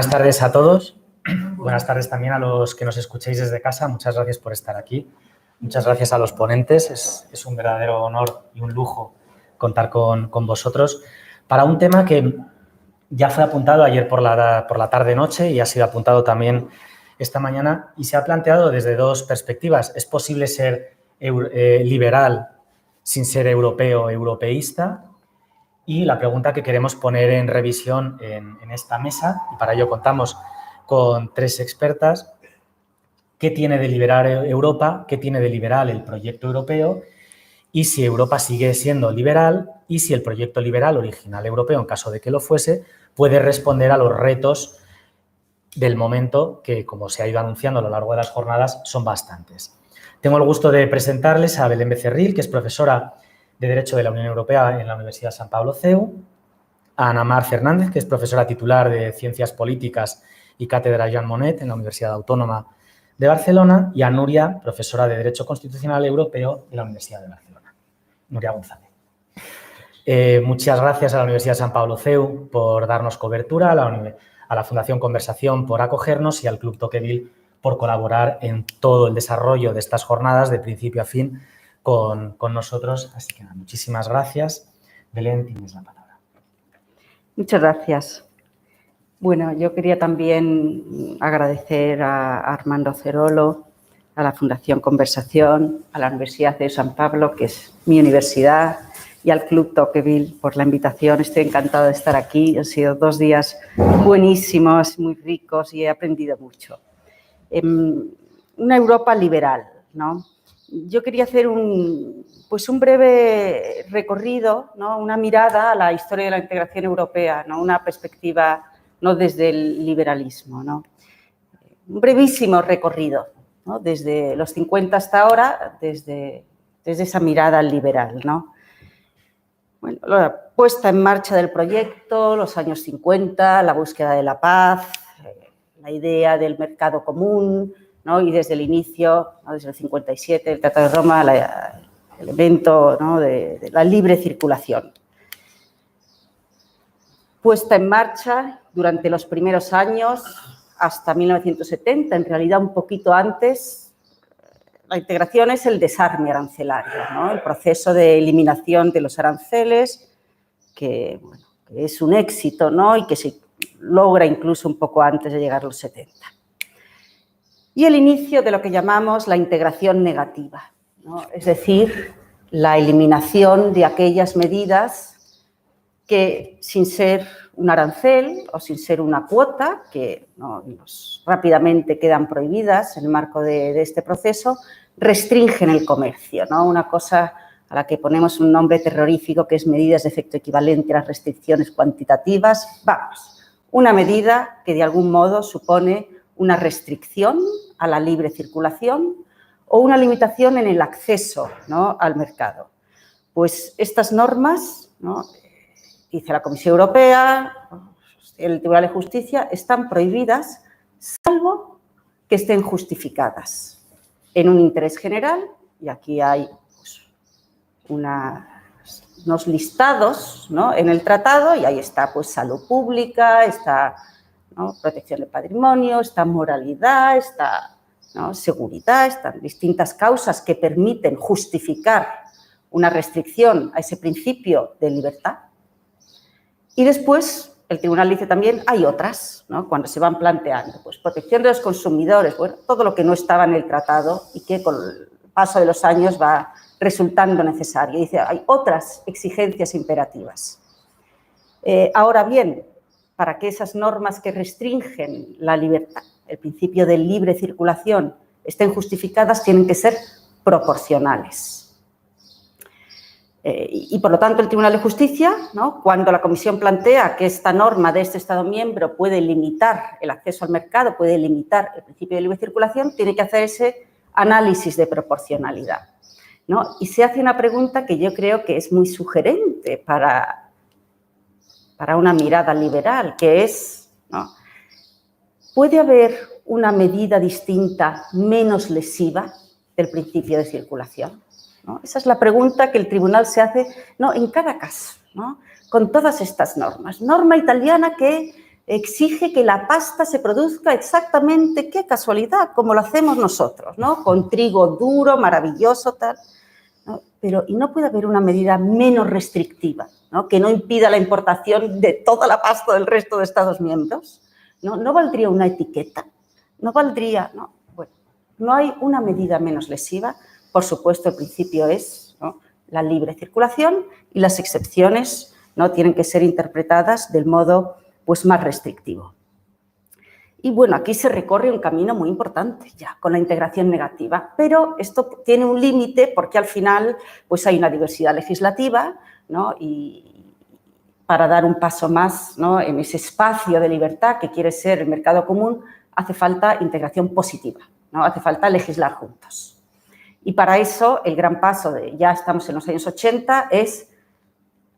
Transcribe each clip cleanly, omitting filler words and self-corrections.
Buenas tardes a todos. Buenas tardes también a los que nos escuchéis desde casa. Muchas gracias por estar aquí. Muchas gracias a los ponentes. Es un verdadero honor y un lujo contar con vosotros para un tema que ya fue apuntado ayer por la tarde-noche y ha sido apuntado también esta mañana y se ha planteado desde dos perspectivas. ¿Es posible ser liberal sin ser europeo o europeísta? Y la pregunta que queremos poner en revisión en esta mesa, y para ello contamos con tres expertas: ¿qué tiene de liberal Europa? ¿Qué tiene de liberal el proyecto europeo? Y si Europa sigue siendo liberal y si el proyecto liberal original europeo, en caso de que lo fuese, puede responder a los retos del momento que, como se ha ido anunciando a lo largo de las jornadas, son bastantes. Tengo el gusto de presentarles a Belén Becerril, que es profesora de Derecho de la Unión Europea en la Universidad San Pablo CEU, a Ana Mar Fernández, que es profesora titular de Ciencias Políticas y cátedra Jean Monnet en la Universidad Autónoma de Barcelona, y a Nuria, profesora de Derecho Constitucional Europeo de la Universidad de Barcelona. Nuria González. Muchas gracias a la Universidad San Pablo CEU por darnos cobertura, a la Fundación Conversación por acogernos y al Club Tocqueville por colaborar en todo el desarrollo de estas jornadas de principio a fin con nosotros. Así que muchísimas gracias. Belén, tienes la palabra. Muchas gracias. Bueno, yo quería también agradecer a Armando Cerolo, a la Fundación Conversación, a la Universidad de San Pablo, que es mi universidad, y al Club Tocqueville por la invitación. Estoy encantada de estar aquí. Han sido 2 días buenísimos, muy ricos y he aprendido mucho. Una Europa liberal, ¿no? Yo quería hacer un breve recorrido, ¿no? Una mirada a la historia de la integración europea, ¿no? Una perspectiva no desde el liberalismo, ¿no? Un brevísimo recorrido, ¿no? Desde los 50 hasta ahora, desde esa mirada liberal, ¿no? Bueno, la puesta en marcha del proyecto, los años 50, la búsqueda de la paz, la idea del mercado común, ¿no? Y desde el inicio, ¿no? Desde el 57, el Tratado de Roma, el evento, ¿no? de la libre circulación. Puesta en marcha durante los primeros años, hasta 1970, en realidad un poquito antes. La integración es el desarme arancelario, ¿no? El proceso de eliminación de los aranceles, que, bueno, que es un éxito, ¿no? Y que se logra incluso un poco antes de llegar a los 70. Y el inicio de lo que llamamos la integración negativa, ¿no? Es decir, la eliminación de aquellas medidas que, sin ser un arancel o sin ser una cuota, que ¿no? rápidamente quedan prohibidas en el marco de este proceso, restringen el comercio, ¿no? Una cosa a la que ponemos un nombre terrorífico, que es medidas de efecto equivalente a las restricciones cuantitativas. Vamos, una medida que de algún modo supone una restricción a la libre circulación o una limitación en el acceso, ¿no? al mercado. Pues estas normas, ¿no? Dice la Comisión Europea, el Tribunal de Justicia, están prohibidas salvo que estén justificadas en un interés general, y aquí hay pues, unos listados, ¿no? en el tratado, y ahí está pues, salud pública, está ¿no? protección del patrimonio, está moralidad, está ¿no? seguridad, están distintas causas que permiten justificar una restricción a ese principio de libertad. Y después, el tribunal dice también, hay otras, ¿no? Cuando se van planteando, pues protección de los consumidores, bueno, todo lo que no estaba en el tratado y que con el paso de los años va resultando necesario. Dice, hay otras exigencias imperativas. Ahora bien, para que esas normas que restringen la libertad, el principio de libre circulación, estén justificadas, tienen que ser proporcionales. Y, por lo tanto, el Tribunal de Justicia, ¿no? cuando la Comisión plantea que esta norma de este Estado miembro puede limitar el acceso al mercado, puede limitar el principio de libre circulación, tiene que hacer ese análisis de proporcionalidad, ¿no? Y se hace una pregunta que yo creo que es muy sugerente para una mirada liberal, que es, ¿no? ¿puede haber una medida distinta menos lesiva del principio de circulación? ¿No? Esa es la pregunta que el tribunal se hace ¿no? en cada caso, ¿no? con todas estas normas. Norma italiana que exige que la pasta se produzca exactamente, qué casualidad, como lo hacemos nosotros, ¿no? Con trigo duro, maravilloso, tal, ¿no? Pero, ¿y no puede haber una medida menos restrictiva, ¿no? Que no impida la importación de toda la pasta del resto de Estados miembros? ¿No valdría una etiqueta? ¿No valdría? No, bueno, no hay una medida menos lesiva. Por supuesto, el principio es, ¿no?, la libre circulación y las excepciones, ¿no?, tienen que ser interpretadas del modo, pues, más restrictivo. Y, bueno, aquí se recorre un camino muy importante ya con la integración negativa, pero esto tiene un límite porque al final, pues, hay una diversidad legislativa, ¿no?, y para dar un paso más, ¿no?, en ese espacio de libertad que quiere ser el mercado común, hace falta integración positiva, ¿no?, hace falta legislar juntos. Y para eso, el gran paso de ya estamos en los años 80 es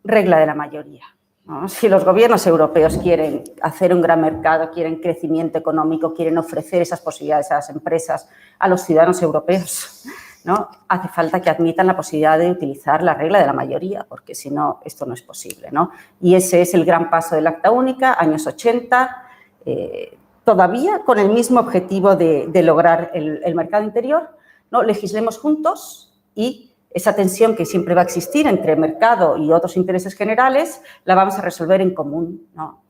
regla de la mayoría, ¿no? Si los gobiernos europeos quieren hacer un gran mercado, quieren crecimiento económico, quieren ofrecer esas posibilidades a las empresas, a los ciudadanos europeos, ¿no?, hace falta que admitan la posibilidad de utilizar la regla de la mayoría, porque si no, esto no es posible, ¿no? Y ese es el gran paso del Acta Única, años 80, todavía con el mismo objetivo de lograr el mercado interior, ¿no? Legislemos juntos y esa tensión que siempre va a existir entre mercado y otros intereses generales la vamos a resolver en común, ¿no?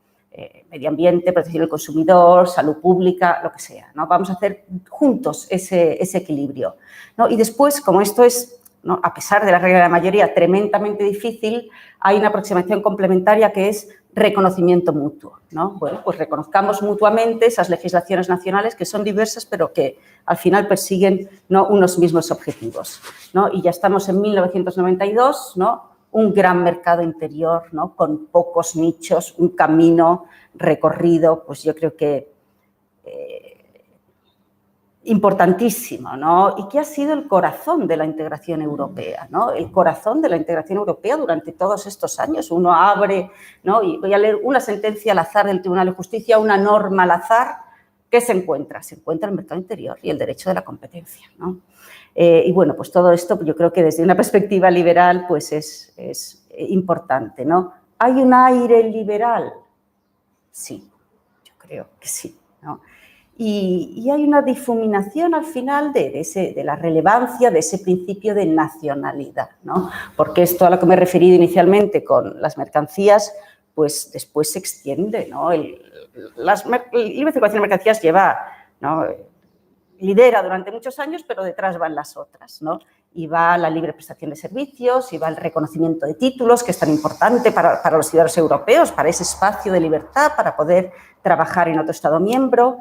Medio ambiente, protección del consumidor, salud pública, lo que sea, ¿no? Vamos a hacer juntos ese equilibrio, ¿no? Y después, como esto es, ¿no?, a pesar de la regla de la mayoría, tremendamente difícil, hay una aproximación complementaria que es reconocimiento mutuo, ¿no? Bueno, pues reconozcamos mutuamente esas legislaciones nacionales que son diversas, pero que al final persiguen, ¿no?, unos mismos objetivos, ¿no? Y ya estamos en 1992, ¿no?, un gran mercado interior, ¿no?, con pocos nichos, un camino recorrido, pues yo creo que importantísimo, ¿no?, y que ha sido el corazón de la integración europea, ¿no?, el corazón de la integración europea durante todos estos años. Uno abre, ¿no?, y voy a leer una sentencia al azar del Tribunal de Justicia, una norma al azar, ¿qué se encuentra? Se encuentra el mercado interior y el derecho de la competencia, ¿no? Y, bueno, pues todo esto yo creo que desde una perspectiva liberal pues es importante, ¿no? ¿Hay un aire liberal? Sí, yo creo que sí, ¿no? Y hay una difuminación al final de la relevancia de ese principio de nacionalidad, ¿no? Porque esto a lo que me he referido inicialmente con las mercancías, pues después se extiende, ¿no? La libre circulación de mercancías lleva, ¿no?, lidera durante muchos años, pero detrás van las otras, ¿no? Y va la libre prestación de servicios, y va el reconocimiento de títulos, que es tan importante para los ciudadanos europeos, para ese espacio de libertad, para poder trabajar en otro Estado miembro.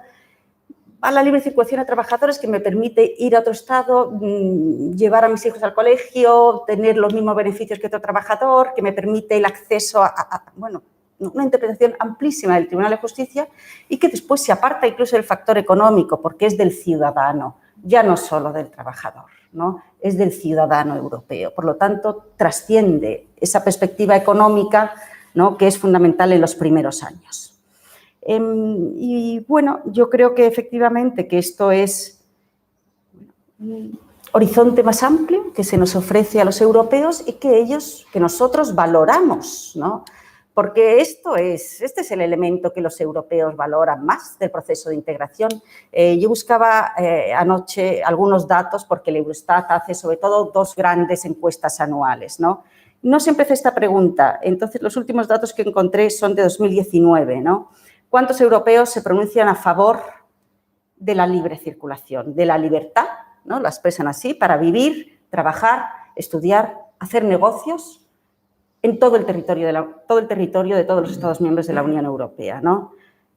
Va la libre circulación de trabajadores, que me permite ir a otro Estado, llevar a mis hijos al colegio, tener los mismos beneficios que otro trabajador, que me permite el acceso bueno, una interpretación amplísima del Tribunal de Justicia y que después se aparta incluso del factor económico, porque es del ciudadano, ya no solo del trabajador, ¿no? Es del ciudadano europeo. Por lo tanto, trasciende esa perspectiva económica, ¿no?, que es fundamental en los primeros años. Y, bueno, yo creo que efectivamente que esto es un horizonte más amplio que se nos ofrece a los europeos y que nosotros valoramos, ¿no? Porque este es el elemento que los europeos valoran más del proceso de integración. Yo buscaba anoche algunos datos porque el Eurostat hace sobre todo 2 grandes encuestas anuales, ¿no? No siempre hace esta pregunta, entonces los últimos datos que encontré son de 2019, ¿no? ¿Cuántos europeos se pronuncian a favor de la libre circulación, de la libertad, ¿no?, la expresan así, para vivir, trabajar, estudiar, hacer negocios en todo el territorio de todos los Estados miembros de la Unión Europea, ¿no?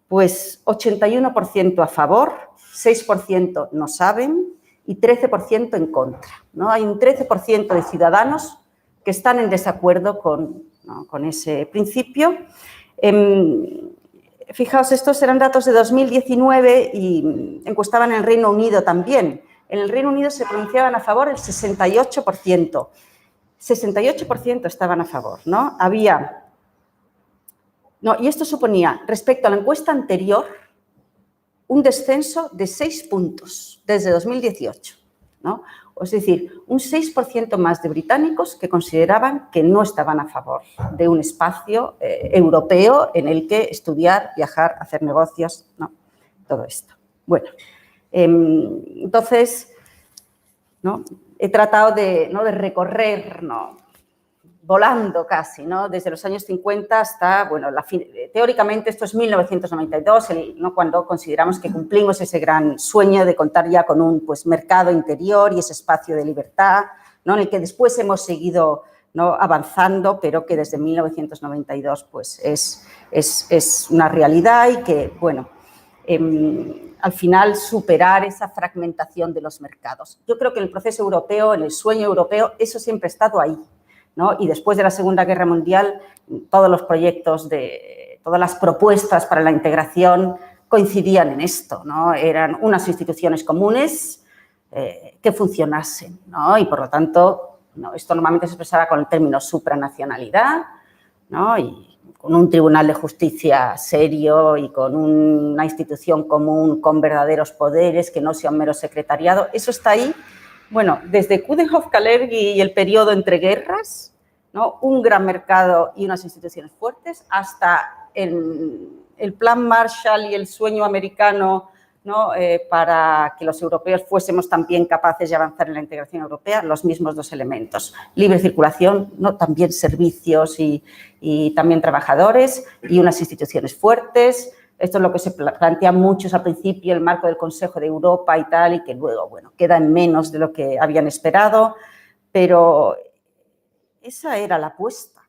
Pues 81% a favor, 6% no saben y 13% en contra, ¿no? Hay un 13% de ciudadanos que están en desacuerdo con ese principio. Fijaos, estos eran datos de 2019 y encuestaban en el Reino Unido también. En el Reino Unido se pronunciaban a favor el 68%. 68% estaban a favor, ¿no? Y esto suponía, respecto a la encuesta anterior, un descenso de 6 puntos desde 2018, ¿no? Es decir, un 6% más de británicos que consideraban que no estaban a favor de un espacio europeo en el que estudiar, viajar, hacer negocios, no, todo esto. Bueno, entonces, ¿no? He tratado de recorrer, ¿no?, volando casi, ¿no?, desde los años 50 hasta, bueno, teóricamente esto es 1992, ¿no?, cuando consideramos que cumplimos ese gran sueño de contar ya con un, pues, mercado interior y ese espacio de libertad, ¿no?, en el que después hemos seguido, ¿no?, avanzando, pero que desde 1992 pues, es una realidad y que, bueno, al final superar esa fragmentación de los mercados. Yo creo que en el proceso europeo, en el sueño europeo, eso siempre ha estado ahí, ¿no? Y después de la Segunda Guerra Mundial, todos los proyectos, todas las propuestas para la integración coincidían en esto, ¿no? Eran unas instituciones comunes que funcionasen, ¿no? Y, por lo tanto, ¿no?, esto normalmente se expresaba con el término supranacionalidad, ¿no?, y con un tribunal de justicia serio y con una institución común con verdaderos poderes, que no sea un mero secretariado. Eso está ahí. Bueno, desde Coudenhove-Kalergi y el periodo entre guerras, ¿no?, un gran mercado y unas instituciones fuertes, hasta el plan Marshall y el sueño americano, ¿no?, para que los europeos fuésemos también capaces de avanzar en la integración europea, los mismos dos elementos. Libre circulación, ¿no?, también servicios y también trabajadores y unas instituciones fuertes. Esto es lo que se plantea muchos al principio, el marco del Consejo de Europa y tal, y que luego, bueno, queda en menos de lo que habían esperado, pero esa era la apuesta,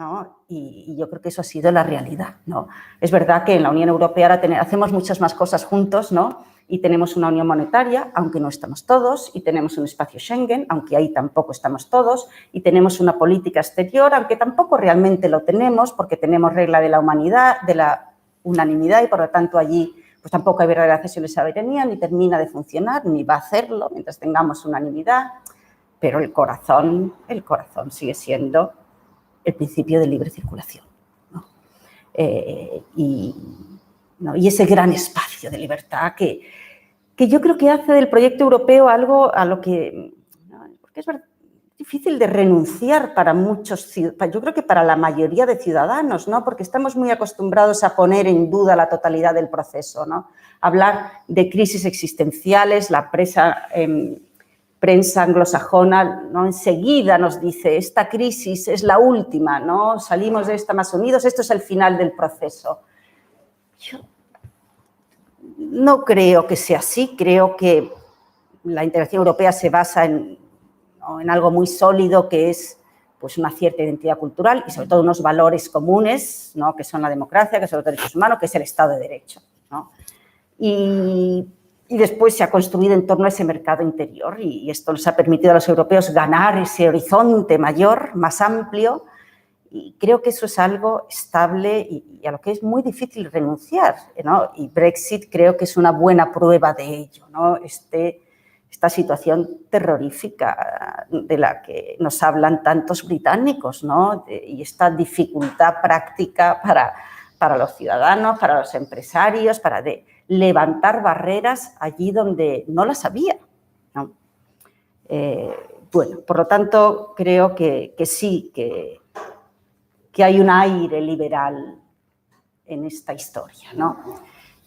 ¿no? Y yo creo que eso ha sido la realidad, ¿no? Es verdad que en la Unión Europea ahora hacemos muchas más cosas juntos, ¿no? Y tenemos una unión monetaria, aunque no estamos todos, y tenemos un espacio Schengen, aunque ahí tampoco estamos todos, y tenemos una política exterior, aunque tampoco realmente lo tenemos, porque tenemos regla de la humanidad, de la unanimidad, y por lo tanto allí pues tampoco hay verdadera cesión de soberanía, ni termina de funcionar, ni va a hacerlo mientras tengamos unanimidad, pero el corazón sigue siendo el principio de libre circulación, ¿no? Y ese gran espacio de libertad que yo creo que hace del proyecto europeo algo a lo que, ¿no?, porque es difícil de renunciar para muchos, yo creo que para la mayoría de ciudadanos, ¿no?, porque estamos muy acostumbrados a poner en duda la totalidad del proceso, ¿no?, hablar de crisis existenciales, la prensa anglosajona, ¿no?, enseguida nos dice, esta crisis es la última, ¿no?, salimos de esta más unidos, esto es el final del proceso. Yo no creo que sea así, creo que la integración europea se basa en algo muy sólido que es, pues, una cierta identidad cultural y sobre todo unos valores comunes, ¿no?, que son la democracia, que son los derechos humanos, que es el Estado de Derecho, ¿no? Y después se ha construido en torno a ese mercado interior y esto les ha permitido a los europeos ganar ese horizonte mayor, más amplio, y creo que eso es algo estable y a lo que es muy difícil renunciar, ¿no? Y Brexit creo que es una buena prueba de ello, ¿no? Esta situación terrorífica de la que nos hablan tantos británicos, ¿no?, y esta dificultad práctica para los ciudadanos, para los empresarios, para levantar barreras allí donde no las había, ¿no? Bueno, por lo tanto, creo que sí, que hay un aire liberal en esta historia, ¿no?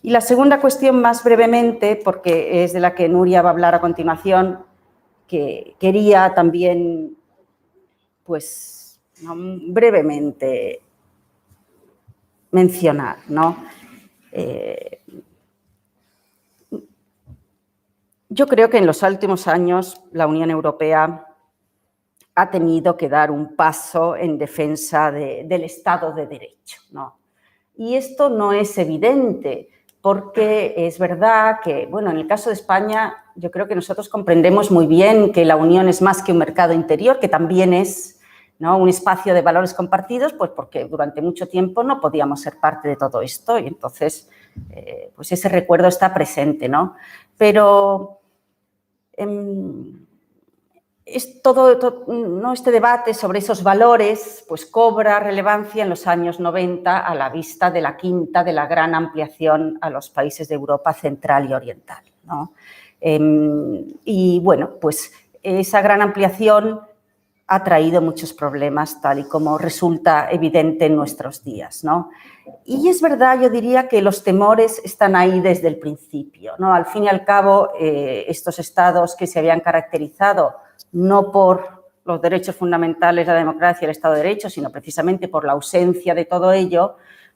Y la segunda cuestión, más brevemente, porque es de la que Nuria va a hablar a continuación, que quería también, pues, ¿no?, brevemente mencionar, ¿no? Yo creo que en los últimos años la Unión Europea ha tenido que dar un paso en defensa del Estado de Derecho, ¿no? Y esto no es evidente, porque es verdad que, bueno, en el caso de España, yo creo que nosotros comprendemos muy bien que la Unión es más que un mercado interior, que también es, ¿no?, un espacio de valores compartidos, pues porque durante mucho tiempo no podíamos ser parte de todo esto y entonces, pues ese recuerdo está presente, ¿no? Pero ¿no?, este debate sobre esos valores pues cobra relevancia en los años 90 a la vista de la quinta, de la gran ampliación a los países de Europa central y oriental, ¿no? Y bueno, pues esa gran ampliación ha traído muchos problemas, tal y como resulta evidente en nuestros días, ¿no? Y es verdad, yo diría que los temores están ahí desde el principio, ¿no? Al fin y al cabo, estos estados que se habían caracterizado no por los derechos fundamentales, la democracia y el Estado de Derecho, sino precisamente por la ausencia de todo ello,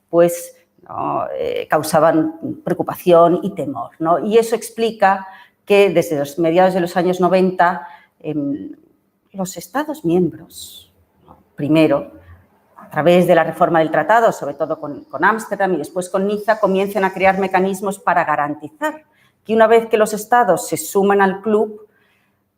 pues ¿no? Causaban preocupación y temor, ¿no? Y eso explica que desde los mediados de los años 90 los Estados miembros, ¿no? Primero, a través de la reforma del tratado, sobre todo con Ámsterdam y después con Niza, comienzan a crear mecanismos para garantizar que una vez que los Estados se suman al club,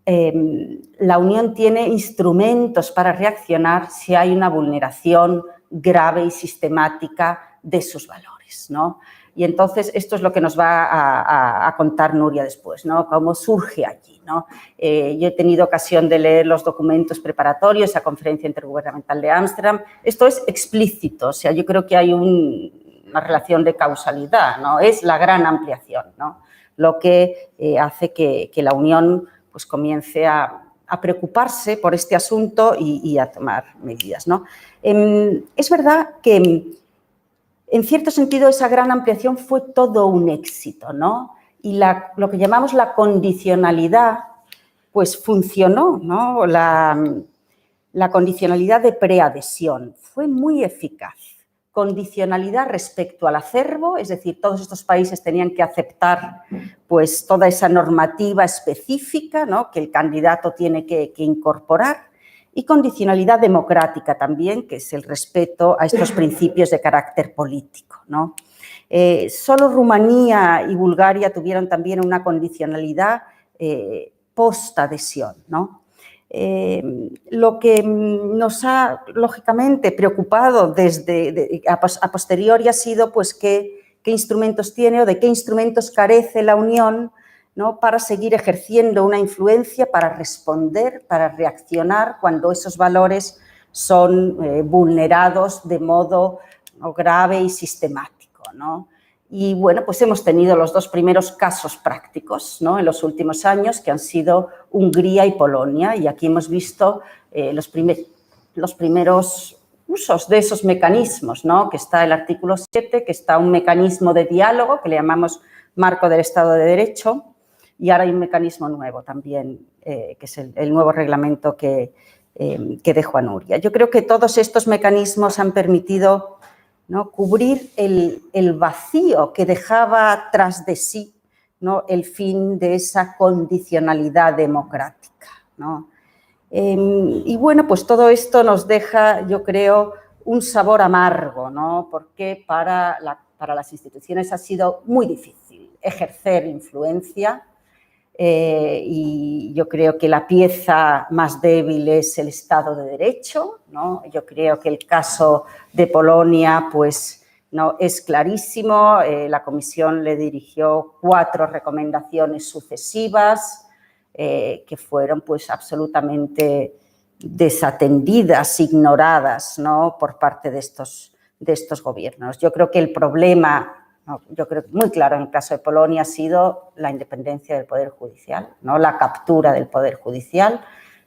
la Unión tiene instrumentos para reaccionar si hay una vulneración grave y sistemática de sus valores, ¿no? Y entonces esto es lo que nos va a contar Nuria después, ¿no? Cómo surge allí, ¿no? Yo he tenido ocasión de leer los documentos preparatorios a la Conferencia Intergubernamental de Ámsterdam. Esto es explícito, o sea, yo creo que hay una relación de causalidad, ¿no? Es la gran ampliación, ¿no? Lo que hace que la Unión pues, comience a preocuparse por este asunto y a tomar medidas, ¿no? Es verdad que en cierto sentido, esa gran ampliación fue todo un éxito, ¿no? Y lo que llamamos la condicionalidad, pues funcionó, ¿no? La condicionalidad de preadhesión fue muy eficaz. Condicionalidad respecto al acervo, es decir, todos estos países tenían que aceptar pues, toda esa normativa específica, ¿no? Que el candidato tiene que incorporar. Y condicionalidad democrática también, que es el respeto a estos principios de carácter político, ¿no? Solo Rumanía y Bulgaria tuvieron también una condicionalidad post-adhesión, ¿no? Lo que nos ha, lógicamente, preocupado a posteriori ha sido pues, qué instrumentos tiene o de qué instrumentos carece la Unión, ¿no? Para seguir ejerciendo una influencia, para responder, para reaccionar cuando esos valores son vulnerados de modo grave y sistemático, ¿no? Y, bueno, pues hemos tenido los dos primeros casos prácticos, ¿no? En los últimos años, que han sido Hungría y Polonia, y aquí hemos visto los primeros usos de esos mecanismos, ¿no? Que está el artículo 7, que está un mecanismo de diálogo, que le llamamos marco del Estado de Derecho, y ahora hay un mecanismo nuevo también, que es el nuevo reglamento que dejó a Nuria. Yo creo que todos estos mecanismos han permitido, ¿no? Cubrir el vacío que dejaba tras de sí, ¿no? El fin de esa condicionalidad democrática, ¿no? Y bueno, pues todo esto nos deja, yo creo, un sabor amargo, ¿no? Porque para las instituciones ha sido muy difícil ejercer influencia. Y yo creo que la pieza más débil es el Estado de Derecho, ¿no? Yo creo que el caso de Polonia pues, ¿no? Es clarísimo. La Comisión le dirigió 4 recomendaciones sucesivas que fueron pues, absolutamente desatendidas, ignoradas, ¿no? Por parte de estos gobiernos. Yo creo que el problema... yo creo que muy claro en el caso de Polonia ha sido la independencia del Poder Judicial, ¿no? La captura del Poder Judicial,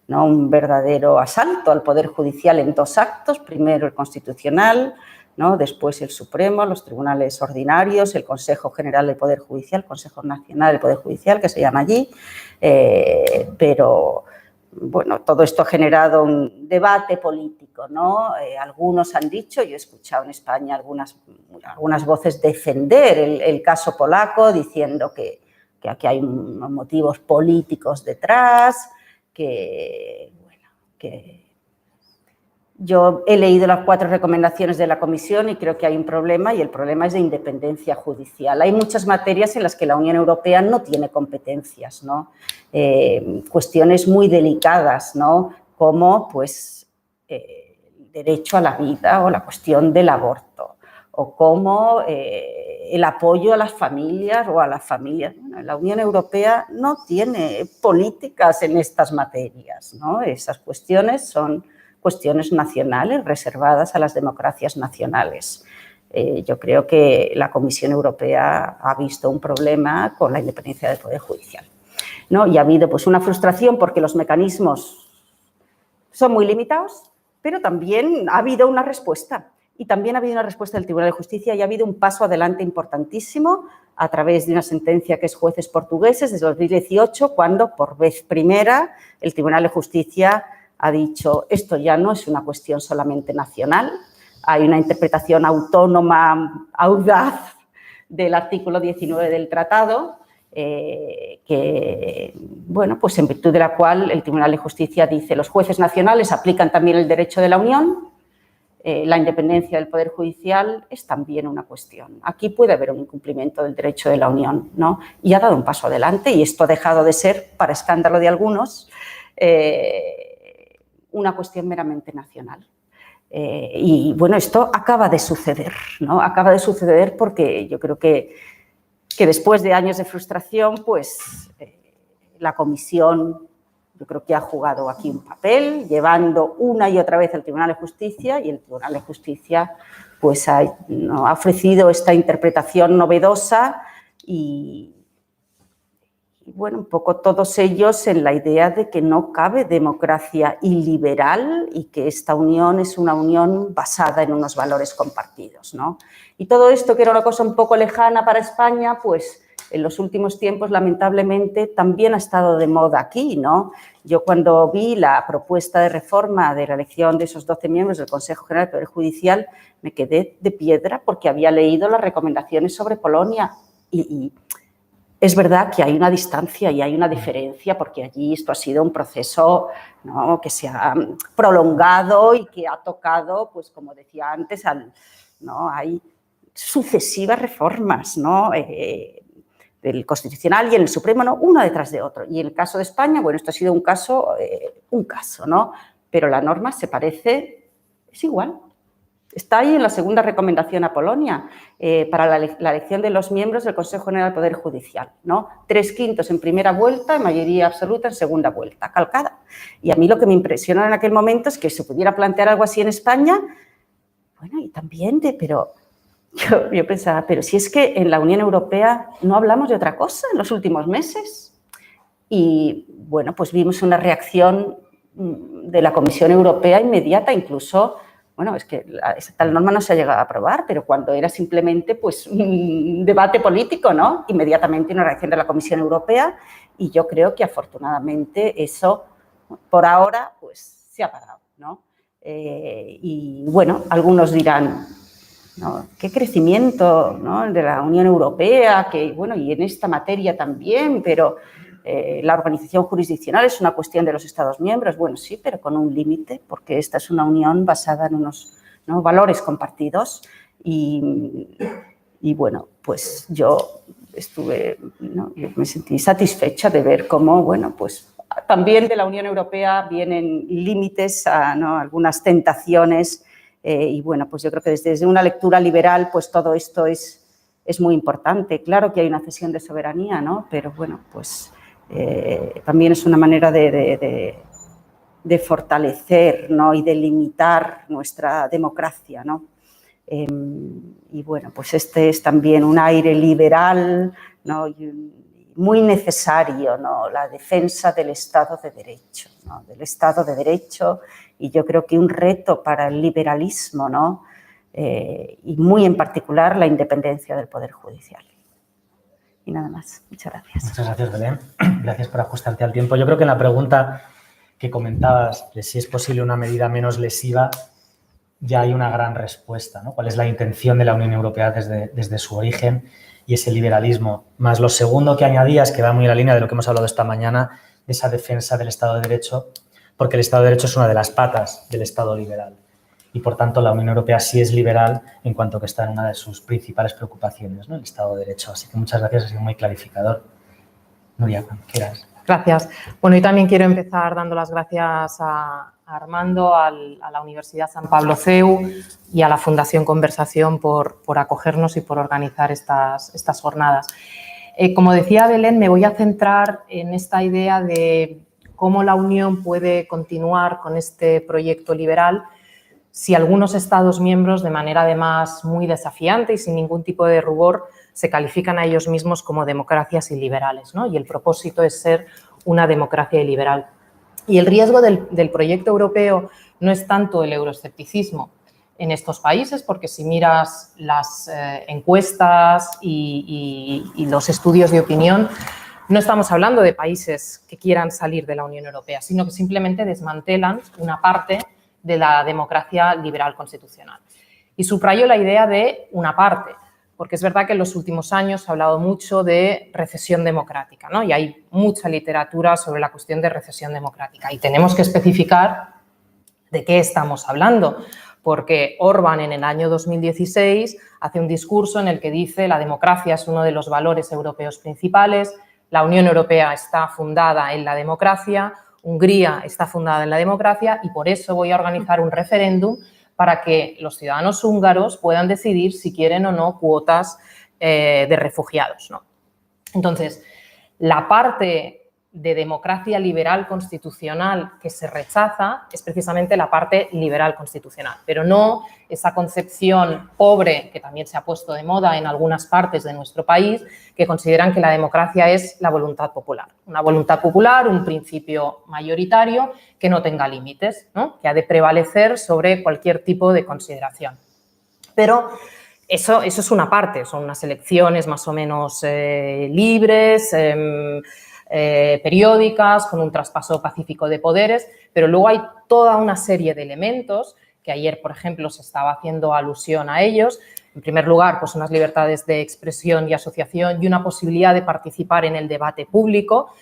¿no? Un verdadero asalto al Poder Judicial en 2 actos, primero el Constitucional, ¿no? Después el Supremo, los tribunales ordinarios, el Consejo General del Poder Judicial, Consejo Nacional del Poder Judicial, que se llama allí, pero... Bueno, todo esto ha generado un debate político, ¿no? Algunos han dicho, yo he escuchado en España algunas voces defender el caso polaco, diciendo que aquí hay unos motivos políticos detrás, que yo he leído las 4 recomendaciones de la Comisión y creo que hay un problema, y el problema es de independencia judicial. Hay muchas materias en las que la Unión Europea no tiene competencias, ¿no? Cuestiones muy delicadas, ¿no? Como pues, el derecho a la vida o la cuestión del aborto, o como el apoyo a las familias o a las familias. Bueno, la Unión Europea no tiene políticas en estas materias, ¿no? Esas cuestiones son cuestiones nacionales reservadas a las democracias nacionales. Yo creo que la Comisión Europea ha visto un problema con la independencia del Poder Judicial. ¿no? Y ha habido pues una frustración porque los mecanismos son muy limitados, pero también ha habido una respuesta. Y también ha habido una respuesta del Tribunal de Justicia y ha habido un paso adelante importantísimo a través de una sentencia que es Jueces Portugueses desde 2018, cuando por vez primera el Tribunal de Justicia ha dicho esto ya no es una cuestión solamente nacional, hay una interpretación autónoma, audaz del artículo 19 del tratado, que, bueno, pues en virtud de la cual el Tribunal de Justicia dice los jueces nacionales aplican también el derecho de la Unión, la independencia del Poder Judicial es también una cuestión. Aquí puede haber un incumplimiento del derecho de la Unión, ¿no? Y ha dado un paso adelante y esto ha dejado de ser, para escándalo de algunos, una cuestión meramente nacional. Y, bueno, esto acaba de suceder, ¿no? Acaba de suceder porque yo creo que después de años de frustración, pues la Comisión, yo creo que ha jugado aquí un papel, llevando una y otra vez al Tribunal de Justicia y el Tribunal de Justicia pues ha ofrecido esta interpretación novedosa y, bueno, un poco todos ellos en la idea de que no cabe democracia iliberal y que esta unión es una unión basada en unos valores compartidos, ¿no? Y todo esto, que era una cosa un poco lejana para España, pues en los últimos tiempos, lamentablemente, también ha estado de moda aquí, ¿no? Yo cuando vi la propuesta de reforma de la elección de esos 12 miembros del Consejo General del Poder Judicial, me quedé de piedra porque había leído las recomendaciones sobre Polonia y es verdad que hay una distancia y hay una diferencia porque allí esto ha sido un proceso, ¿no?, que se ha prolongado y que ha tocado, pues como decía antes, ¿no?, hay sucesivas reformas, ¿no?, del Constitucional y en el Supremo, ¿no?, uno detrás de otro. Y en el caso de España, bueno, esto ha sido un caso, ¿no?, pero la norma se parece, es igual. Está ahí en la segunda recomendación a Polonia para la elección de los miembros del Consejo General del Poder Judicial, ¿no? 3/5 en primera vuelta y mayoría absoluta en segunda vuelta, calcada. Y a mí lo que me impresionó en aquel momento es que se pudiera plantear algo así en España, bueno, y también pero yo pensaba, pero si es que en la Unión Europea no hablamos de otra cosa en los últimos meses. Y, bueno, pues vimos una reacción de la Comisión Europea inmediata, incluso, bueno, es que esa tal norma no se ha llegado a aprobar, pero cuando era simplemente, pues, un debate político, ¿no? Inmediatamente una reacción de la Comisión Europea y yo creo que, afortunadamente, eso, por ahora, pues, se ha parado, ¿no? Y, bueno, algunos dirán, ¿no?, qué crecimiento, ¿no?, de la Unión Europea, que, bueno, y en esta materia también, pero la organización jurisdiccional es una cuestión de los Estados miembros. Bueno, sí, pero con un límite, porque esta es una unión basada en unos, ¿no?, valores compartidos y, bueno, pues yo estuve, ¿no?, yo me sentí satisfecha de ver cómo, bueno, pues también de la Unión Europea vienen límites a, ¿no?, algunas tentaciones. Y, bueno, pues yo creo que desde una lectura liberal, pues todo esto es muy importante. Claro que hay una cesión de soberanía, ¿no? Pero, bueno, pues también es una manera de fortalecer, ¿no?, y de limitar nuestra democracia, ¿no? Y, bueno, pues este es también un aire liberal, ¿no?, y muy necesario, ¿no?, la defensa del Estado de Derecho, ¿no?, del Estado de Derecho. Y yo creo que un reto para el liberalismo, ¿no?, y muy en particular la independencia del Poder Judicial. Y nada más. Muchas gracias. Muchas gracias, Belén. Gracias por ajustarte al tiempo. Yo creo que en la pregunta que comentabas de si es posible una medida menos lesiva, ya hay una gran respuesta, ¿no? ¿Cuál es la intención de la Unión Europea desde su origen y ese liberalismo? Más lo segundo que añadías, que va muy en la línea de lo que hemos hablado esta mañana, de esa defensa del Estado de Derecho, porque el Estado de Derecho es una de las patas del Estado liberal. Y, por tanto, la Unión Europea sí es liberal en cuanto que está en una de sus principales preocupaciones, ¿no?, el Estado de Derecho. Así que muchas gracias, ha sido muy clarificador. Nuria, cuando quieras. Gracias. Bueno, y también quiero empezar dando las gracias a Armando, a la Universidad San Pablo CEU y a la Fundación Conversación por acogernos y por organizar estas jornadas. Como decía Belén, me voy a centrar en esta idea de cómo la Unión puede continuar con este proyecto liberal si algunos Estados miembros, de manera además muy desafiante y sin ningún tipo de rubor, se califican a ellos mismos como democracias iliberales, ¿no? Y el propósito es ser una democracia iliberal. Y el riesgo del proyecto europeo no es tanto el euroescepticismo en estos países, porque si miras las encuestas y los estudios de opinión, no estamos hablando de países que quieran salir de la Unión Europea, sino que simplemente desmantelan una parte de la democracia liberal constitucional. Y subrayo la idea de una parte, porque es verdad que en los últimos años se ha hablado mucho de recesión democrática, ¿no? Y hay mucha literatura sobre la cuestión de recesión democrática. Y tenemos que especificar de qué estamos hablando, porque Orbán en el año 2016 hace un discurso en el que dice la democracia es uno de los valores europeos principales, la Unión Europea está fundada en la democracia, Hungría está fundada en la democracia y por eso voy a organizar un referéndum para que los ciudadanos húngaros puedan decidir si quieren o no cuotas de refugiados, ¿no? Entonces, la parte de democracia liberal constitucional que se rechaza es precisamente la parte liberal constitucional, pero no esa concepción pobre que también se ha puesto de moda en algunas partes de nuestro país, que consideran que la democracia es la voluntad popular. Una voluntad popular, un principio mayoritario que no tenga límites, ¿no? Que ha de prevalecer sobre cualquier tipo de consideración. Pero eso es una parte, son unas elecciones más o menos libres, periódicas, con un traspaso pacífico de poderes, pero luego hay toda una serie de elementos que ayer, por ejemplo, se estaba haciendo alusión a ellos. En primer lugar, pues unas libertades de expresión y asociación y una posibilidad de participar en el debate público,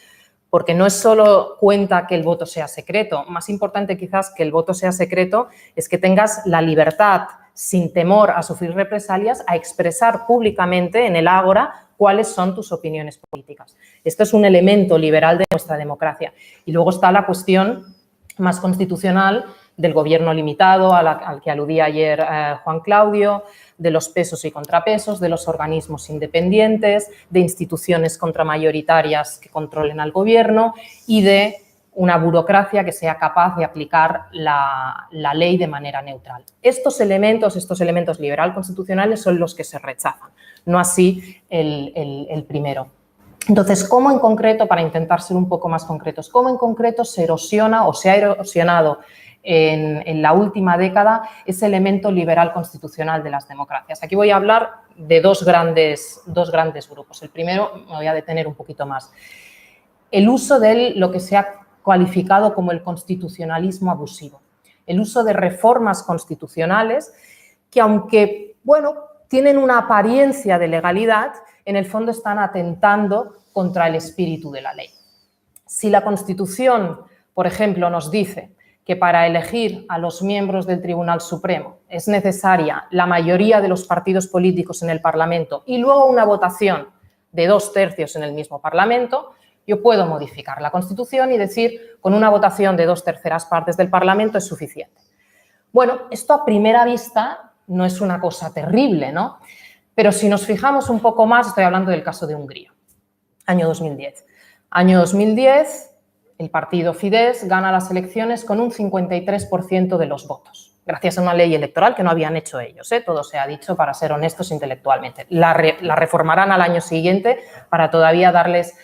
porque no es solo cuenta que el voto sea secreto. Más importante quizás que el voto sea secreto es que tengas la libertad, sin temor a sufrir represalias, a expresar públicamente en el ágora cuáles son tus opiniones políticas. Esto es un elemento liberal de nuestra democracia. Y luego está la cuestión más constitucional del gobierno limitado, al que aludía ayer Juan Claudio, de los pesos y contrapesos, de los organismos independientes, de instituciones contramayoritarias que controlen al gobierno y de una burocracia que sea capaz de aplicar la ley de manera neutral. Estos elementos liberal constitucionales son los que se rechazan, no así el primero. Entonces, ¿cómo en concreto, para intentar ser un poco más concretos, cómo en concreto se erosiona o se ha erosionado en la última década ese elemento liberal constitucional de las democracias? Aquí voy a hablar de dos grandes grupos. El primero me voy a detener un poquito más. El uso de lo que se ha cualificado como el constitucionalismo abusivo. El uso de reformas constitucionales que, aunque, bueno, tienen una apariencia de legalidad, en el fondo están atentando contra el espíritu de la ley. Si la Constitución, por ejemplo, nos dice que para elegir a los miembros del Tribunal Supremo es necesaria la mayoría de los partidos políticos en el Parlamento y luego una votación de 2/3 en el mismo Parlamento, yo puedo modificar la Constitución y decir con una votación de 2/3 partes del Parlamento es suficiente. Bueno, esto a primera vista no es una cosa terrible, ¿no? Pero si nos fijamos un poco más, estoy hablando del caso de Hungría, año 2010. Año 2010, el partido Fidesz gana las elecciones con un 53% de los votos, gracias a una ley electoral que no habían hecho ellos, todo se ha dicho para ser honestos intelectualmente. La reformarán al año siguiente para todavía darles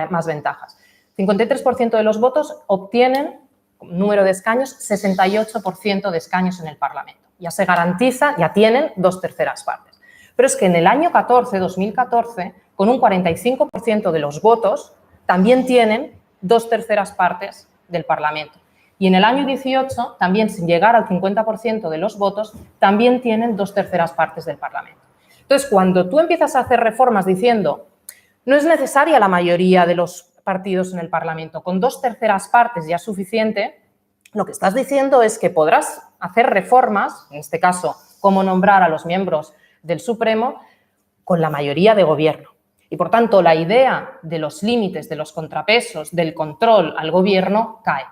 más ventajas. 53% de los votos obtienen, número de escaños, 68% de escaños en el Parlamento. Ya se garantiza, ya tienen 2/3 partes. Pero es que en el año 2014, con un 45% de los votos, también tienen 2/3 partes del Parlamento. Y en el año 18, también sin llegar al 50% de los votos, también tienen 2/3 partes del Parlamento. Entonces, cuando tú empiezas a hacer reformas diciendo no es necesaria la mayoría de los partidos en el Parlamento, con 2/3 partes ya es suficiente, lo que estás diciendo es que podrás hacer reformas, en este caso, cómo nombrar a los miembros del Supremo, con la mayoría de gobierno. Y, por tanto, la idea de los límites, de los contrapesos, del control al gobierno cae.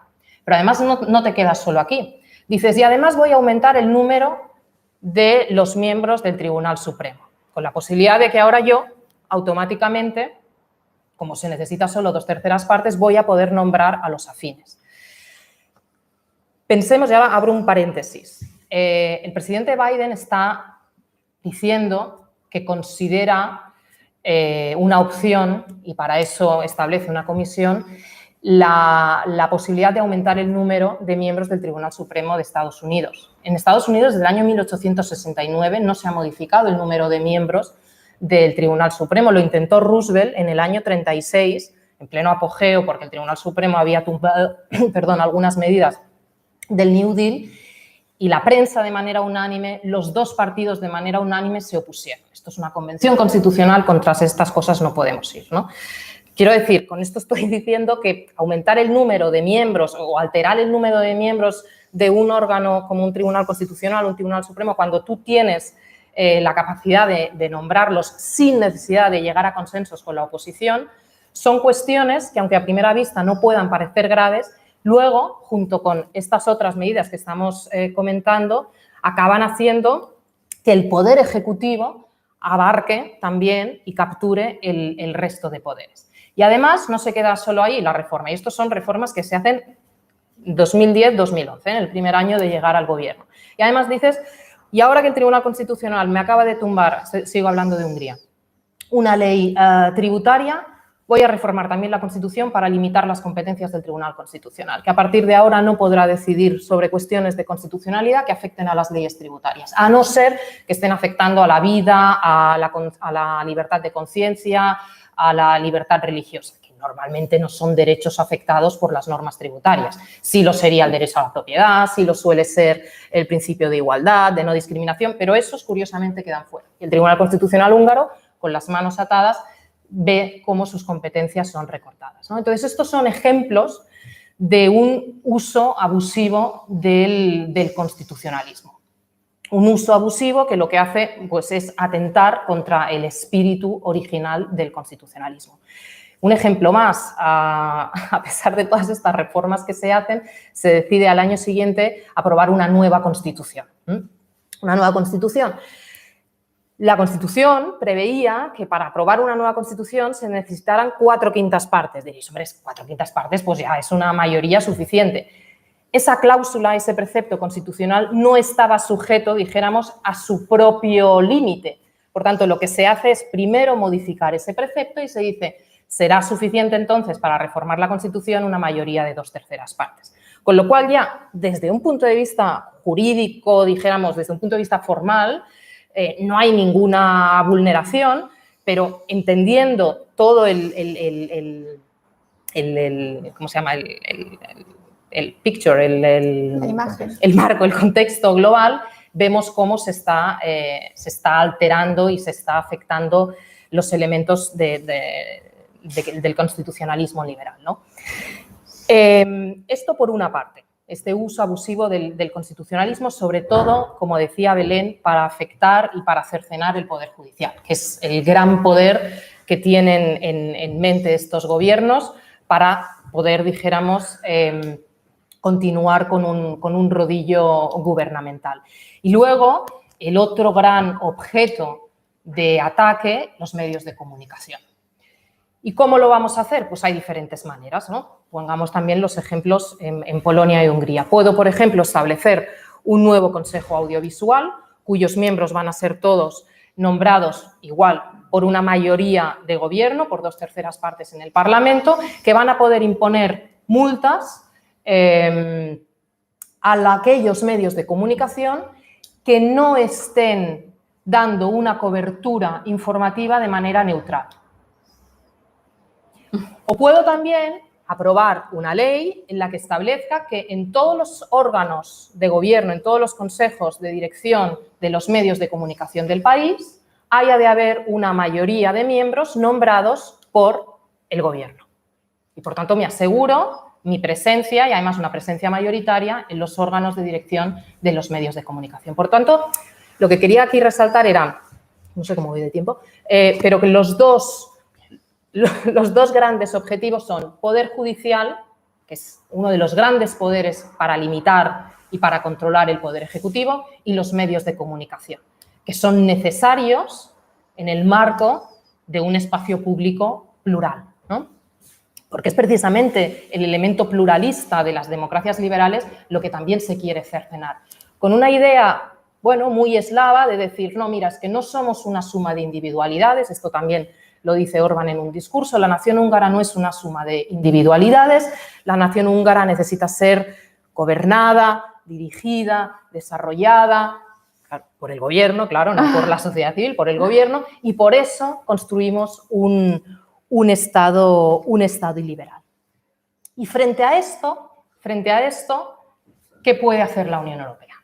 Pero además no te quedas solo aquí. Dices, y además voy a aumentar el número de los miembros del Tribunal Supremo, con la posibilidad de que ahora yo, automáticamente, como se necesita solo 2/3 partes, voy a poder nombrar a los afines. Pensemos, ya abro un paréntesis. El presidente Biden está diciendo que considera una opción, y para eso establece una comisión, la posibilidad de aumentar el número de miembros del Tribunal Supremo de Estados Unidos. En Estados Unidos, desde el año 1869, no se ha modificado el número de miembros del Tribunal Supremo. Lo intentó Roosevelt en el año 36, en pleno apogeo, porque el Tribunal Supremo había tumbado algunas medidas del New Deal, y la prensa de manera unánime, los dos partidos de manera unánime se opusieron. Esto es una convención constitucional, contra estas cosas no podemos ir, ¿no? Quiero decir, con esto estoy diciendo que aumentar el número de miembros o alterar el número de miembros de un órgano como un Tribunal Constitucional o un Tribunal Supremo, cuando tú tienes la capacidad de nombrarlos sin necesidad de llegar a consensos con la oposición, son cuestiones que, aunque a primera vista no puedan parecer graves, luego, junto con estas otras medidas que estamos comentando, acaban haciendo que el Poder Ejecutivo abarque también y capture el resto de poderes. Y además no se queda solo ahí la reforma, y estos son reformas que se hacen 2010-2011, en el primer año de llegar al gobierno. Y además dices, y ahora que el Tribunal Constitucional me acaba de tumbar, sigo hablando de Hungría, una ley tributaria, voy a reformar también la Constitución para limitar las competencias del Tribunal Constitucional, que a partir de ahora no podrá decidir sobre cuestiones de constitucionalidad que afecten a las leyes tributarias, a no ser que estén afectando a la vida, a la libertad de conciencia, a la libertad religiosa, que normalmente no son derechos afectados por las normas tributarias. Sí lo sería el derecho a la propiedad, sí lo suele ser el principio de igualdad, de no discriminación, pero esos curiosamente quedan fuera. Y el Tribunal Constitucional húngaro, con las manos atadas, ve cómo sus competencias son recortadas, ¿no? Entonces, estos son ejemplos de un uso abusivo del constitucionalismo. Un uso abusivo que lo que hace pues, es atentar contra el espíritu original del constitucionalismo. Un ejemplo más, a pesar de todas estas reformas que se hacen, se decide al año siguiente aprobar una nueva Constitución. Una nueva Constitución. La Constitución preveía que para aprobar una nueva Constitución se necesitaran 4/5 partes. Diréis, hombre, 4/5 partes, pues ya es una mayoría suficiente. Esa cláusula, ese precepto constitucional no estaba sujeto, dijéramos, a su propio límite. Por tanto, lo que se hace es primero modificar ese precepto y se dice, será suficiente entonces para reformar la Constitución una mayoría de 2/3 partes. Con lo cual ya, desde un punto de vista jurídico, dijéramos, desde un punto de vista formal, no hay ninguna vulneración, pero entendiendo todo ¿cómo se llama? El picture, el marco, el contexto global, vemos cómo se está alterando y se está afectando los elementos del constitucionalismo liberal, ¿no? Esto por una parte, este uso abusivo del constitucionalismo, sobre todo, como decía Belén, para afectar y para cercenar el Poder Judicial, que es el gran poder que tienen en mente estos gobiernos para poder, dijéramos, continuar con un rodillo gubernamental. Y luego, el otro gran objeto de ataque, los medios de comunicación. ¿Y cómo lo vamos a hacer? Pues hay diferentes maneras, ¿no? Pongamos también los ejemplos en Polonia y Hungría. Puedo, por ejemplo, establecer un nuevo Consejo Audiovisual, cuyos miembros van a ser todos nombrados igual por una mayoría de gobierno, por 2/3 partes en el Parlamento, que van a poder imponer multas a aquellos medios de comunicación que no estén dando una cobertura informativa de manera neutral. O puedo también aprobar una ley en la que establezca que en todos los órganos de gobierno, en todos los consejos de dirección de los medios de comunicación del país, haya de haber una mayoría de miembros nombrados por el gobierno. Y, por tanto, me aseguro mi presencia, y además una presencia mayoritaria, en los órganos de dirección de los medios de comunicación. Por tanto, lo que quería aquí resaltar era, no sé cómo voy de tiempo, pero que los dos grandes objetivos son poder judicial, que es uno de los grandes poderes para limitar y para controlar el poder ejecutivo, y los medios de comunicación, que son necesarios en el marco de un espacio público plural, ¿no? Porque es precisamente el elemento pluralista de las democracias liberales lo que también se quiere cercenar. Con una idea, bueno, muy eslava de decir, no, mira, es que no somos una suma de individualidades, esto también lo dice Orbán en un discurso, la nación húngara no es una suma de individualidades, la nación húngara necesita ser gobernada, dirigida, desarrollada por el gobierno, claro, no por la sociedad civil, por el gobierno, y por eso construimos un Estado iliberal. Y frente a esto, ¿qué puede hacer la Unión Europea?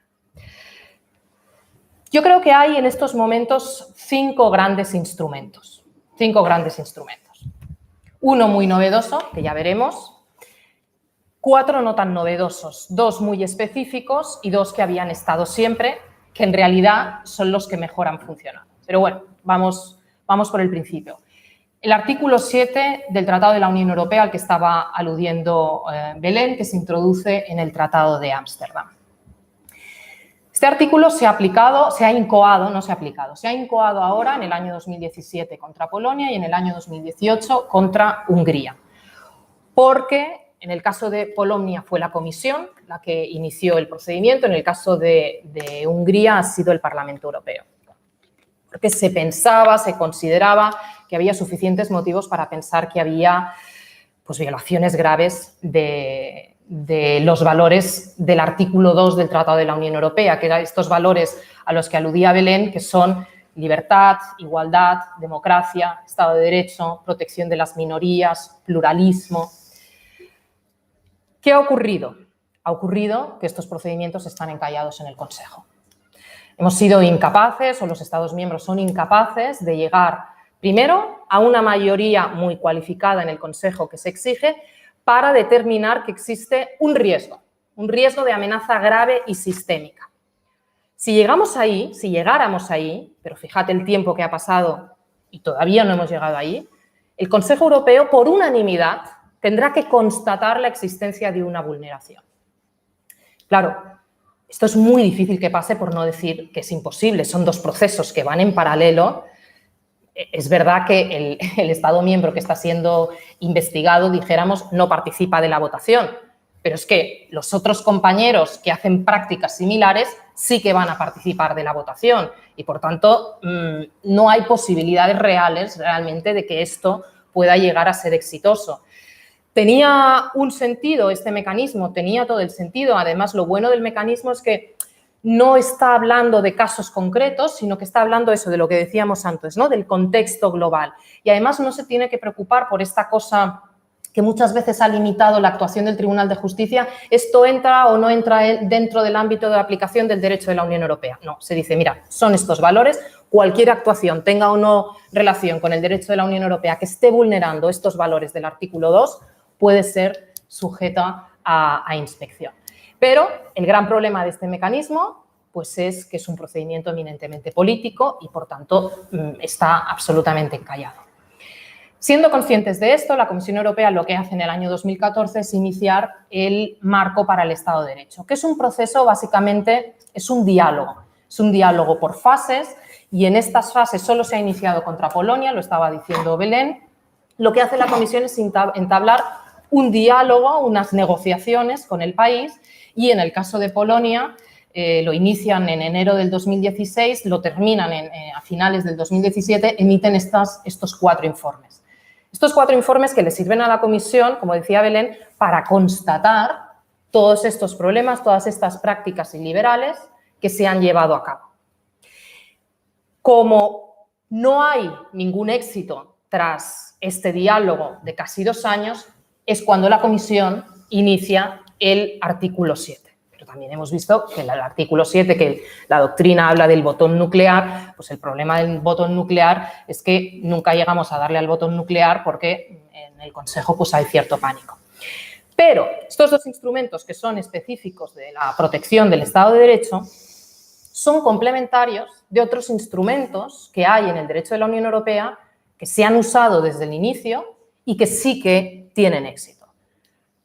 Yo creo que hay en estos momentos 5 grandes instrumentos. 5 grandes instrumentos. Uno muy novedoso, que ya veremos. 4 no tan novedosos, 2 muy específicos y 2 que habían estado siempre, que en realidad son los que mejor han funcionado. Pero bueno, vamos por el principio. El artículo 7 del Tratado de la Unión Europea, al que estaba aludiendo Belén, que se introduce en el Tratado de Ámsterdam. Este artículo se ha incoado ahora en el año 2017 contra Polonia y en el año 2018 contra Hungría. Porque en el caso de Polonia fue la Comisión la que inició el procedimiento, en el caso de Hungría ha sido el Parlamento Europeo. Porque se consideraba que había suficientes motivos para pensar que había pues, violaciones graves de los valores del artículo 2 del Tratado de la Unión Europea, que eran estos valores a los que aludía Belén, que son libertad, igualdad, democracia, Estado de Derecho, protección de las minorías, pluralismo. ¿Qué ha ocurrido? Ha ocurrido que estos procedimientos están encallados en el Consejo. Hemos sido incapaces, o los Estados miembros son incapaces, de llegar primero a una mayoría muy cualificada en el Consejo que se exige para determinar que existe un riesgo de amenaza grave y sistémica. Si llegáramos ahí, pero fíjate el tiempo que ha pasado y todavía no hemos llegado ahí, el Consejo Europeo, por unanimidad, tendrá que constatar la existencia de una vulneración. Claro, esto es muy difícil que pase, por no decir que es imposible, son 2 procesos que van en paralelo. Es verdad que el Estado miembro que está siendo investigado, dijéramos, no participa de la votación, pero es que los otros compañeros que hacen prácticas similares sí que van a participar de la votación y, por tanto, no hay posibilidades reales realmente de que esto pueda llegar a ser exitoso. Tenía un sentido este mecanismo, tenía todo el sentido. Además, lo bueno del mecanismo es que no está hablando de casos concretos, sino que está hablando eso de lo que decíamos antes, ¿no? Del contexto global. Y además no se tiene que preocupar por esta cosa que muchas veces ha limitado la actuación del Tribunal de Justicia. ¿Esto entra o no entra dentro del ámbito de aplicación del derecho de la Unión Europea? No, se dice, mira, son estos valores, cualquier actuación, tenga o no relación con el derecho de la Unión Europea que esté vulnerando estos valores del artículo 2, puede ser sujeta a inspección. Pero el gran problema de este mecanismo pues es que es un procedimiento eminentemente político y, por tanto, está absolutamente encallado. Siendo conscientes de esto, la Comisión Europea lo que hace en el año 2014 es iniciar el marco para el Estado de Derecho, que es un proceso, básicamente, es un diálogo por fases y en estas fases solo se ha iniciado contra Polonia, lo estaba diciendo Belén. Lo que hace la Comisión es entablar un diálogo, unas negociaciones con el país y en el caso de Polonia lo inician en enero del 2016, lo terminan a finales del 2017, emiten estos 4 informes. Estos 4 informes que le sirven a la Comisión, como decía Belén, para constatar todos estos problemas, todas estas prácticas iliberales que se han llevado a cabo. Como no hay ningún éxito tras este diálogo de casi 2 años, es cuando la Comisión inicia el artículo 7. Pero también hemos visto que el artículo 7, que la doctrina habla del botón nuclear, pues el problema del botón nuclear es que nunca llegamos a darle al botón nuclear porque en el Consejo pues hay cierto pánico. Pero estos 2 instrumentos que son específicos de la protección del Estado de Derecho son complementarios de otros instrumentos que hay en el derecho de la Unión Europea que se han usado desde el inicio y que sí que tienen éxito.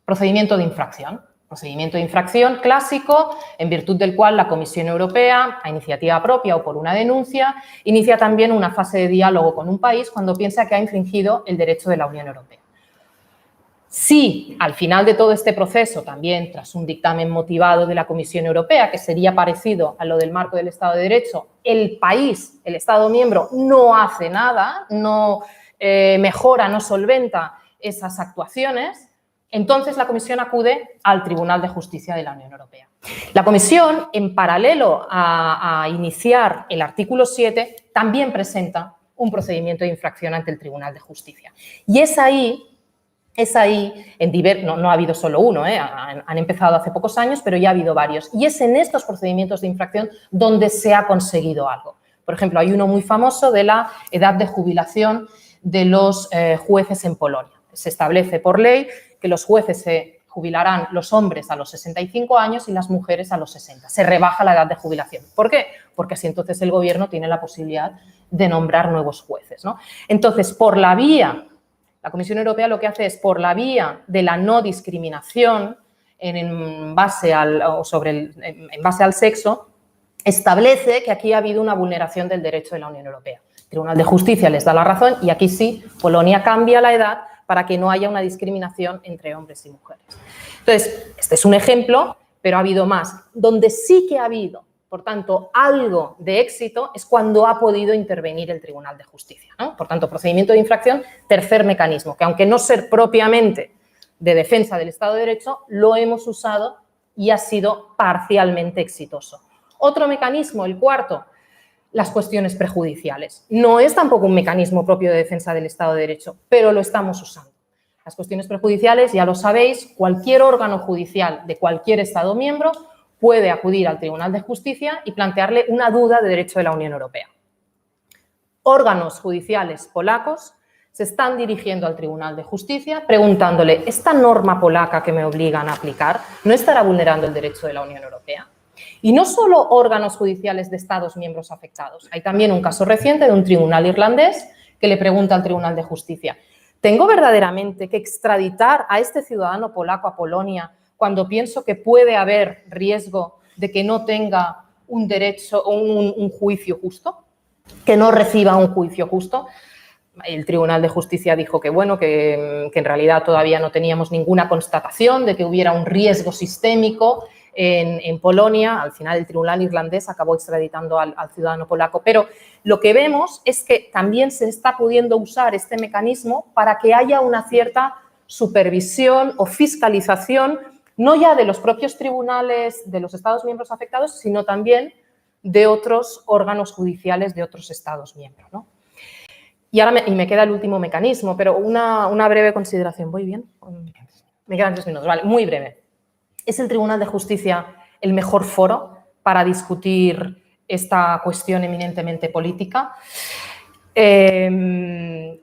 Procedimiento de infracción clásico, en virtud del cual la Comisión Europea, a iniciativa propia o por una denuncia, inicia también una fase de diálogo con un país cuando piensa que ha infringido el derecho de la Unión Europea. Si al final de todo este proceso, también tras un dictamen motivado de la Comisión Europea, que sería parecido a lo del marco del Estado de Derecho, el país, el Estado miembro, no hace nada, no mejora, no solventa esas actuaciones, entonces la Comisión acude al Tribunal de Justicia de la Unión Europea. La Comisión, en paralelo a iniciar el artículo 7, también presenta un procedimiento de infracción ante el Tribunal de Justicia. Y es ahí, no ha habido solo uno, han empezado hace pocos años, pero ya ha habido varios. Y es en estos procedimientos de infracción donde se ha conseguido algo. Por ejemplo, hay uno muy famoso de la edad de jubilación de los jueces en Polonia. Se establece por ley que los jueces se jubilarán, los hombres a los 65 años y las mujeres a los 60. Se rebaja la edad de jubilación. ¿Por qué? Porque así entonces el gobierno tiene la posibilidad de nombrar nuevos jueces, ¿no? Entonces, la Comisión Europea lo que hace es, por la vía de la no discriminación en base al sexo, establece que aquí ha habido una vulneración del derecho de la Unión Europea. El Tribunal de Justicia les da la razón y aquí sí, Polonia cambia la edad para que no haya una discriminación entre hombres y mujeres. Entonces, este es un ejemplo, pero ha habido más. Donde sí que ha habido, por tanto, algo de éxito es cuando ha podido intervenir el Tribunal de Justicia, ¿no? Por tanto, procedimiento de infracción, tercer mecanismo, que aunque no ser propiamente de defensa del Estado de Derecho, lo hemos usado y ha sido parcialmente exitoso. Otro mecanismo, el cuarto, las cuestiones prejudiciales. No es tampoco un mecanismo propio de defensa del Estado de Derecho, pero lo estamos usando. Las cuestiones prejudiciales, ya lo sabéis, cualquier órgano judicial de cualquier Estado miembro puede acudir al Tribunal de Justicia y plantearle una duda de derecho de la Unión Europea. Órganos judiciales polacos se están dirigiendo al Tribunal de Justicia preguntándole, ¿esta norma polaca que me obligan a aplicar no estará vulnerando el derecho de la Unión Europea? Y no solo órganos judiciales de Estados miembros afectados. Hay también un caso reciente de un tribunal irlandés que le pregunta al Tribunal de Justicia, ¿tengo verdaderamente que extraditar a este ciudadano polaco a Polonia cuando pienso que puede haber riesgo de que no tenga un derecho o un juicio justo? ¿Que no reciba un juicio justo? El Tribunal de Justicia dijo que, bueno, que en realidad todavía no teníamos ninguna constatación de que hubiera un riesgo sistémico en Polonia. Al final el tribunal irlandés acabó extraditando al ciudadano polaco, pero lo que vemos es que también se está pudiendo usar este mecanismo para que haya una cierta supervisión o fiscalización, no ya de los propios tribunales de los Estados miembros afectados, sino también de otros órganos judiciales de otros Estados miembros, ¿no? Y ahora me queda el último mecanismo, pero una breve consideración. ¿Voy bien? Me quedan 3 minutos, vale, muy breve. ¿Es el Tribunal de Justicia el mejor foro para discutir esta cuestión eminentemente política? Hay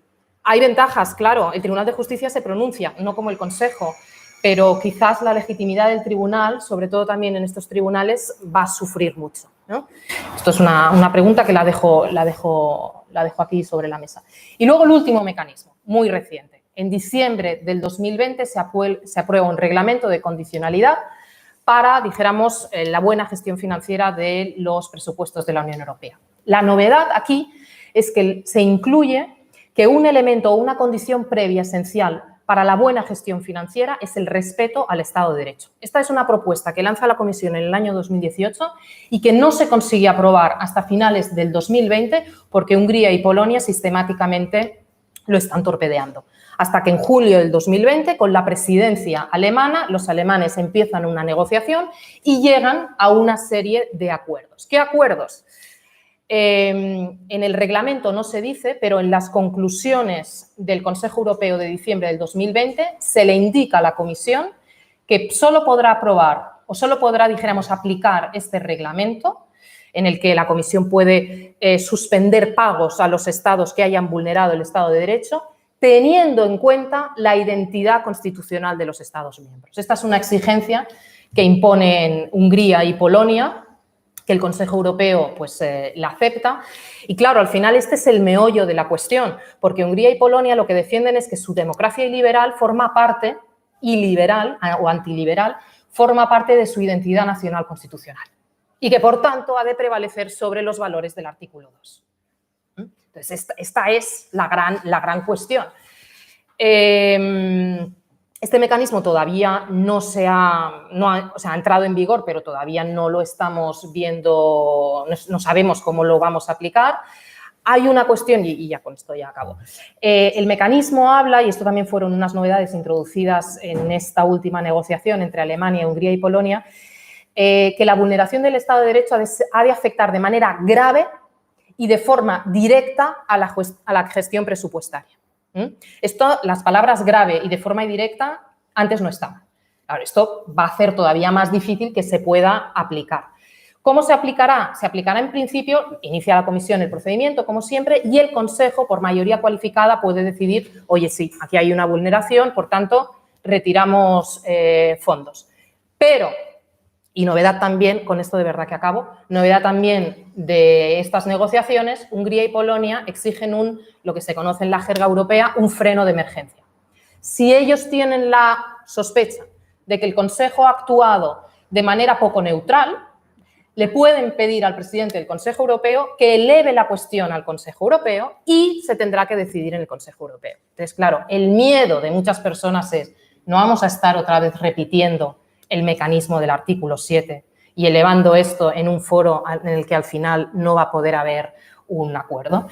ventajas, claro. El Tribunal de Justicia se pronuncia, no como el Consejo, pero quizás la legitimidad del tribunal, sobre todo también en estos tribunales, va a sufrir mucho, ¿no? Esto es una pregunta que la dejo aquí sobre la mesa. Y luego el último mecanismo, muy reciente. En diciembre del 2020 se aprueba un reglamento de condicionalidad para, dijéramos, la buena gestión financiera de los presupuestos de la Unión Europea. La novedad aquí es que se incluye que un elemento o una condición previa esencial para la buena gestión financiera es el respeto al Estado de Derecho. Esta es una propuesta que lanza la Comisión en el año 2018 y que no se consigue aprobar hasta finales del 2020 porque Hungría y Polonia sistemáticamente lo están torpedeando. Hasta que en julio del 2020, con la presidencia alemana, los alemanes empiezan una negociación y llegan a una serie de acuerdos. ¿Qué acuerdos? En el reglamento no se dice, pero en las conclusiones del Consejo Europeo de diciembre del 2020 se le indica a la Comisión que solo podrá aprobar o solo podrá, dijéramos, aplicar este reglamento en el que la Comisión puede suspender pagos a los estados que hayan vulnerado el Estado de Derecho, teniendo en cuenta la identidad constitucional de los Estados miembros. Esta es una exigencia que imponen Hungría y Polonia, que el Consejo Europeo pues, la acepta. Y claro, al final este es el meollo de la cuestión, porque Hungría y Polonia lo que defienden es que su democracia iliberal forma parte, iliberal o antiliberal, forma parte de su identidad nacional constitucional y que, por tanto, ha de prevalecer sobre los valores del artículo 2. Entonces, esta es la gran cuestión. Este mecanismo todavía no ha entrado en vigor, pero todavía no lo estamos viendo, no sabemos cómo lo vamos a aplicar. Hay una cuestión, y ya con esto ya acabo. El mecanismo habla, y esto también fueron unas novedades introducidas en esta última negociación entre Alemania, Hungría y Polonia, que la vulneración del Estado de Derecho ha de afectar de manera grave y de forma directa a la gestión presupuestaria. Esto, las palabras grave y de forma indirecta, antes no estaban. Claro, esto va a hacer todavía más difícil que se pueda aplicar. ¿Cómo se aplicará? Se aplicará en principio, inicia la comisión el procedimiento, como siempre, y el Consejo, por mayoría cualificada, puede decidir, oye, sí, aquí hay una vulneración, por tanto, retiramos fondos. Pero, y novedad también, con esto de verdad que acabo, novedad también de estas negociaciones, Hungría y Polonia exigen lo que se conoce en la jerga europea, un freno de emergencia. Si ellos tienen la sospecha de que el Consejo ha actuado de manera poco neutral, le pueden pedir al presidente del Consejo Europeo que eleve la cuestión al Consejo Europeo y se tendrá que decidir en el Consejo Europeo. Entonces, claro, el miedo de muchas personas es no vamos a estar otra vez repitiendo el mecanismo del artículo 7 y elevando esto en un foro en el que al final no va a poder haber un acuerdo.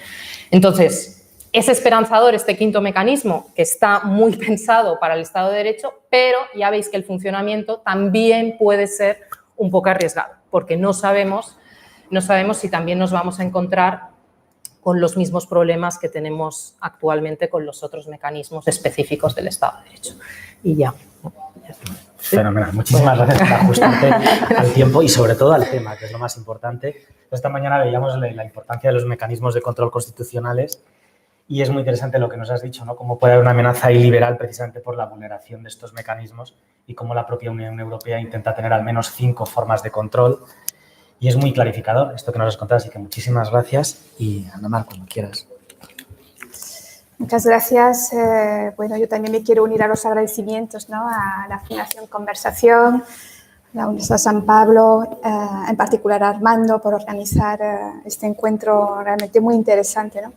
Entonces, es esperanzador este quinto mecanismo que está muy pensado para el Estado de Derecho, pero ya veis que el funcionamiento también puede ser un poco arriesgado, porque no sabemos si también nos vamos a encontrar con los mismos problemas que tenemos actualmente con los otros mecanismos específicos del Estado de Derecho. Y ya. Fenomenal. Muchísimas gracias por ajustarte al tiempo y sobre todo al tema, que es lo más importante. Esta mañana veíamos la importancia de los mecanismos de control constitucionales y es muy interesante lo que nos has dicho, ¿no? Cómo puede haber una amenaza iliberal precisamente por la vulneración de estos mecanismos y cómo la propia Unión Europea intenta tener al menos 5 formas de control. Y es muy clarificador esto que nos has contado, así que muchísimas gracias. Y Ana Mar, cuando quieras. Muchas gracias. Bueno, yo también me quiero unir a los agradecimientos, ¿no?, a la Fundación Conversación, a la Universidad San Pablo, en particular a Armando por organizar este encuentro realmente muy interesante, ¿no?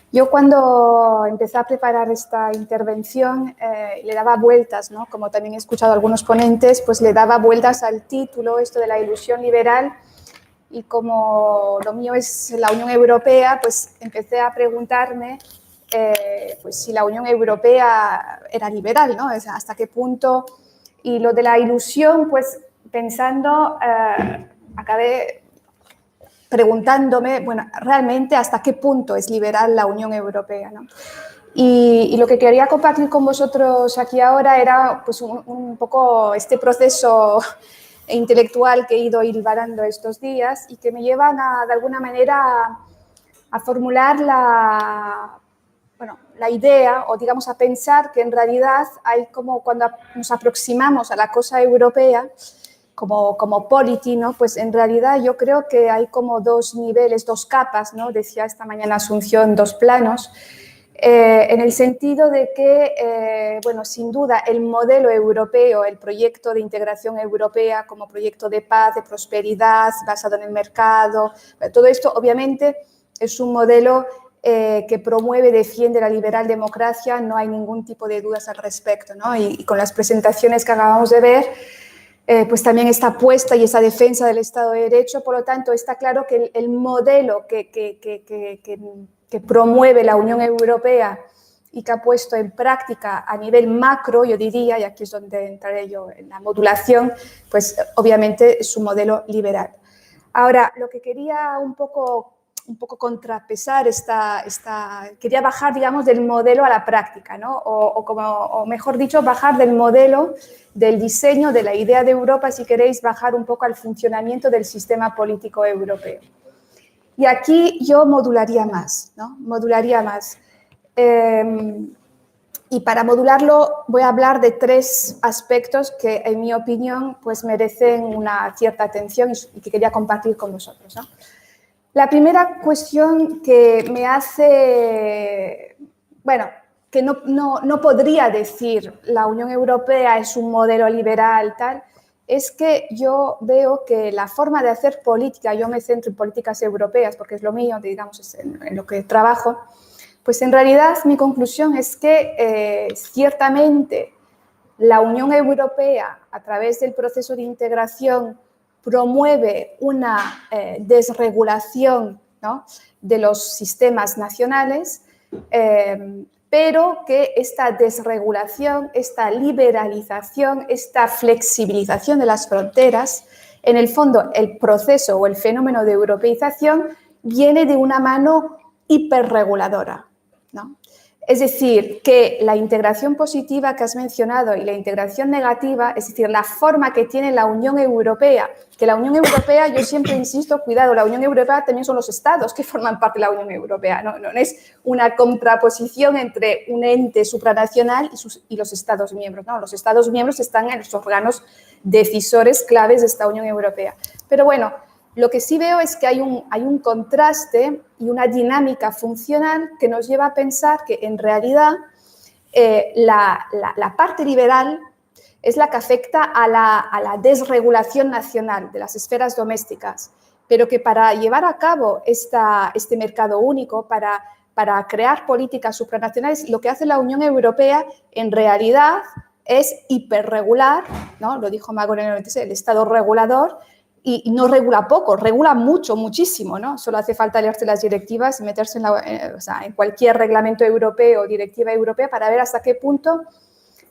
Yo cuando empecé a preparar esta intervención le daba vueltas, ¿no? Como también he escuchado a algunos ponentes, pues le daba vueltas al título, esto de la ilusión liberal, y como lo mío es la Unión Europea, pues empecé a preguntarme pues si la Unión Europea era liberal, ¿no? O sea, hasta qué punto, y lo de la ilusión, pues pensando, acabé preguntándome, bueno, realmente hasta qué punto es liberal la Unión Europea, ¿no? Y lo que quería compartir con vosotros aquí ahora era pues un poco este proceso intelectual que he ido hilvanando estos días y que me llevan de alguna manera a formular la idea, o digamos a pensar que en realidad hay como cuando nos aproximamos a la cosa europea, como polity, ¿no? Pues en realidad yo creo que hay como 2 niveles, 2 capas, ¿no? Decía esta mañana Asunción, 2 planos, en el sentido de que, bueno, sin duda el modelo europeo, el proyecto de integración europea como proyecto de paz, de prosperidad, basado en el mercado, todo esto obviamente es un modelo que promueve, defiende la liberal democracia, no hay ningún tipo de dudas al respecto, ¿no? Y con las presentaciones que acabamos de ver, pues también esta apuesta y esa defensa del Estado de Derecho. Por lo tanto, está claro que el modelo que promueve la Unión Europea y que ha puesto en práctica a nivel macro, yo diría, y aquí es donde entraré yo en la modulación, pues obviamente es un modelo liberal. Ahora, lo que quería un poco contrapesar quería bajar, digamos, del modelo a la práctica, ¿no? O mejor dicho, bajar del modelo, del diseño, de la idea de Europa, si queréis, bajar un poco al funcionamiento del sistema político europeo. Y aquí yo modularía más, ¿no? Modularía más. Y para modularlo voy a hablar de 3 aspectos que, en mi opinión, pues merecen una cierta atención y que quería compartir con vosotros, ¿no? La primera cuestión que me hace, bueno, que no podría decir la Unión Europea es un modelo liberal, tal, es que yo veo que la forma de hacer política, yo me centro en políticas europeas porque es lo mío, digamos, es en lo que trabajo, pues en realidad mi conclusión es que ciertamente la Unión Europea, a través del proceso de integración, promueve una desregulación ¿no?, de los sistemas nacionales, pero que esta desregulación, esta liberalización, esta flexibilización de las fronteras, en el fondo el proceso o el fenómeno de europeización viene de una mano hiperreguladora, ¿no? Es decir, que la integración positiva que has mencionado y la integración negativa, es decir, la forma que tiene la Unión Europea, que la Unión Europea, yo siempre insisto, cuidado, la Unión Europea también son los estados que forman parte de la Unión Europea, no es una contraposición entre un ente supranacional y los estados miembros, ¿no? Los estados miembros están en los órganos decisores claves de esta Unión Europea. Pero bueno, lo que sí veo es que hay un contraste y una dinámica funcional que nos lleva a pensar que en realidad la parte liberal es la que afecta a la desregulación nacional de las esferas domésticas, pero que para llevar a cabo este mercado único, para crear políticas supranacionales, lo que hace la Unión Europea en realidad es hiperregular, ¿no? Lo dijo Magoreno en el 96, el Estado regulador, y no regula poco, regula mucho, muchísimo, ¿no? Solo hace falta leerse las directivas y meterse en cualquier reglamento europeo o directiva europea para ver hasta qué punto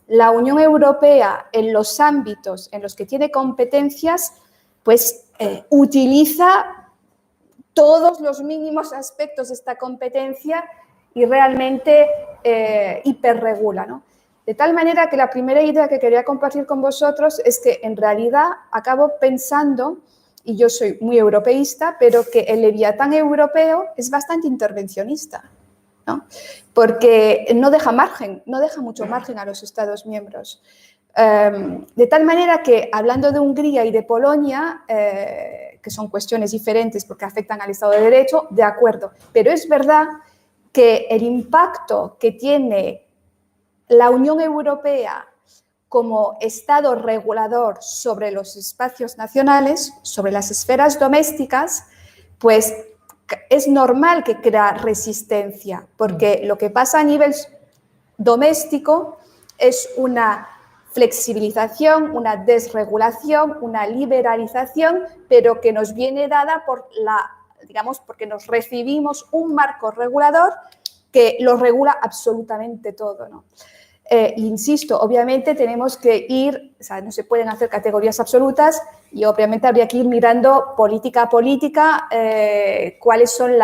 la Unión Europea, en los ámbitos en los que tiene competencias, pues utiliza todos los mínimos aspectos de esta competencia y realmente hiperregula, ¿no? De tal manera que la primera idea que quería compartir con vosotros es que en realidad acabo pensando, y yo soy muy europeísta, pero que el Leviatán europeo es bastante intervencionista, ¿no? Porque no deja mucho margen a los Estados miembros. De tal manera que, hablando de Hungría y de Polonia, que son cuestiones diferentes porque afectan al Estado de Derecho, de acuerdo, pero es verdad que el impacto que tiene la Unión Europea como Estado regulador sobre los espacios nacionales, sobre las esferas domésticas, pues es normal que crea resistencia, porque lo que pasa a nivel doméstico es una flexibilización, una desregulación, una liberalización, pero que nos viene dada porque nos recibimos un marco regulador que lo regula absolutamente todo, ¿no? Insisto, obviamente tenemos que ir, o sea, no se pueden hacer categorías absolutas y obviamente habría que ir mirando política a política cuáles son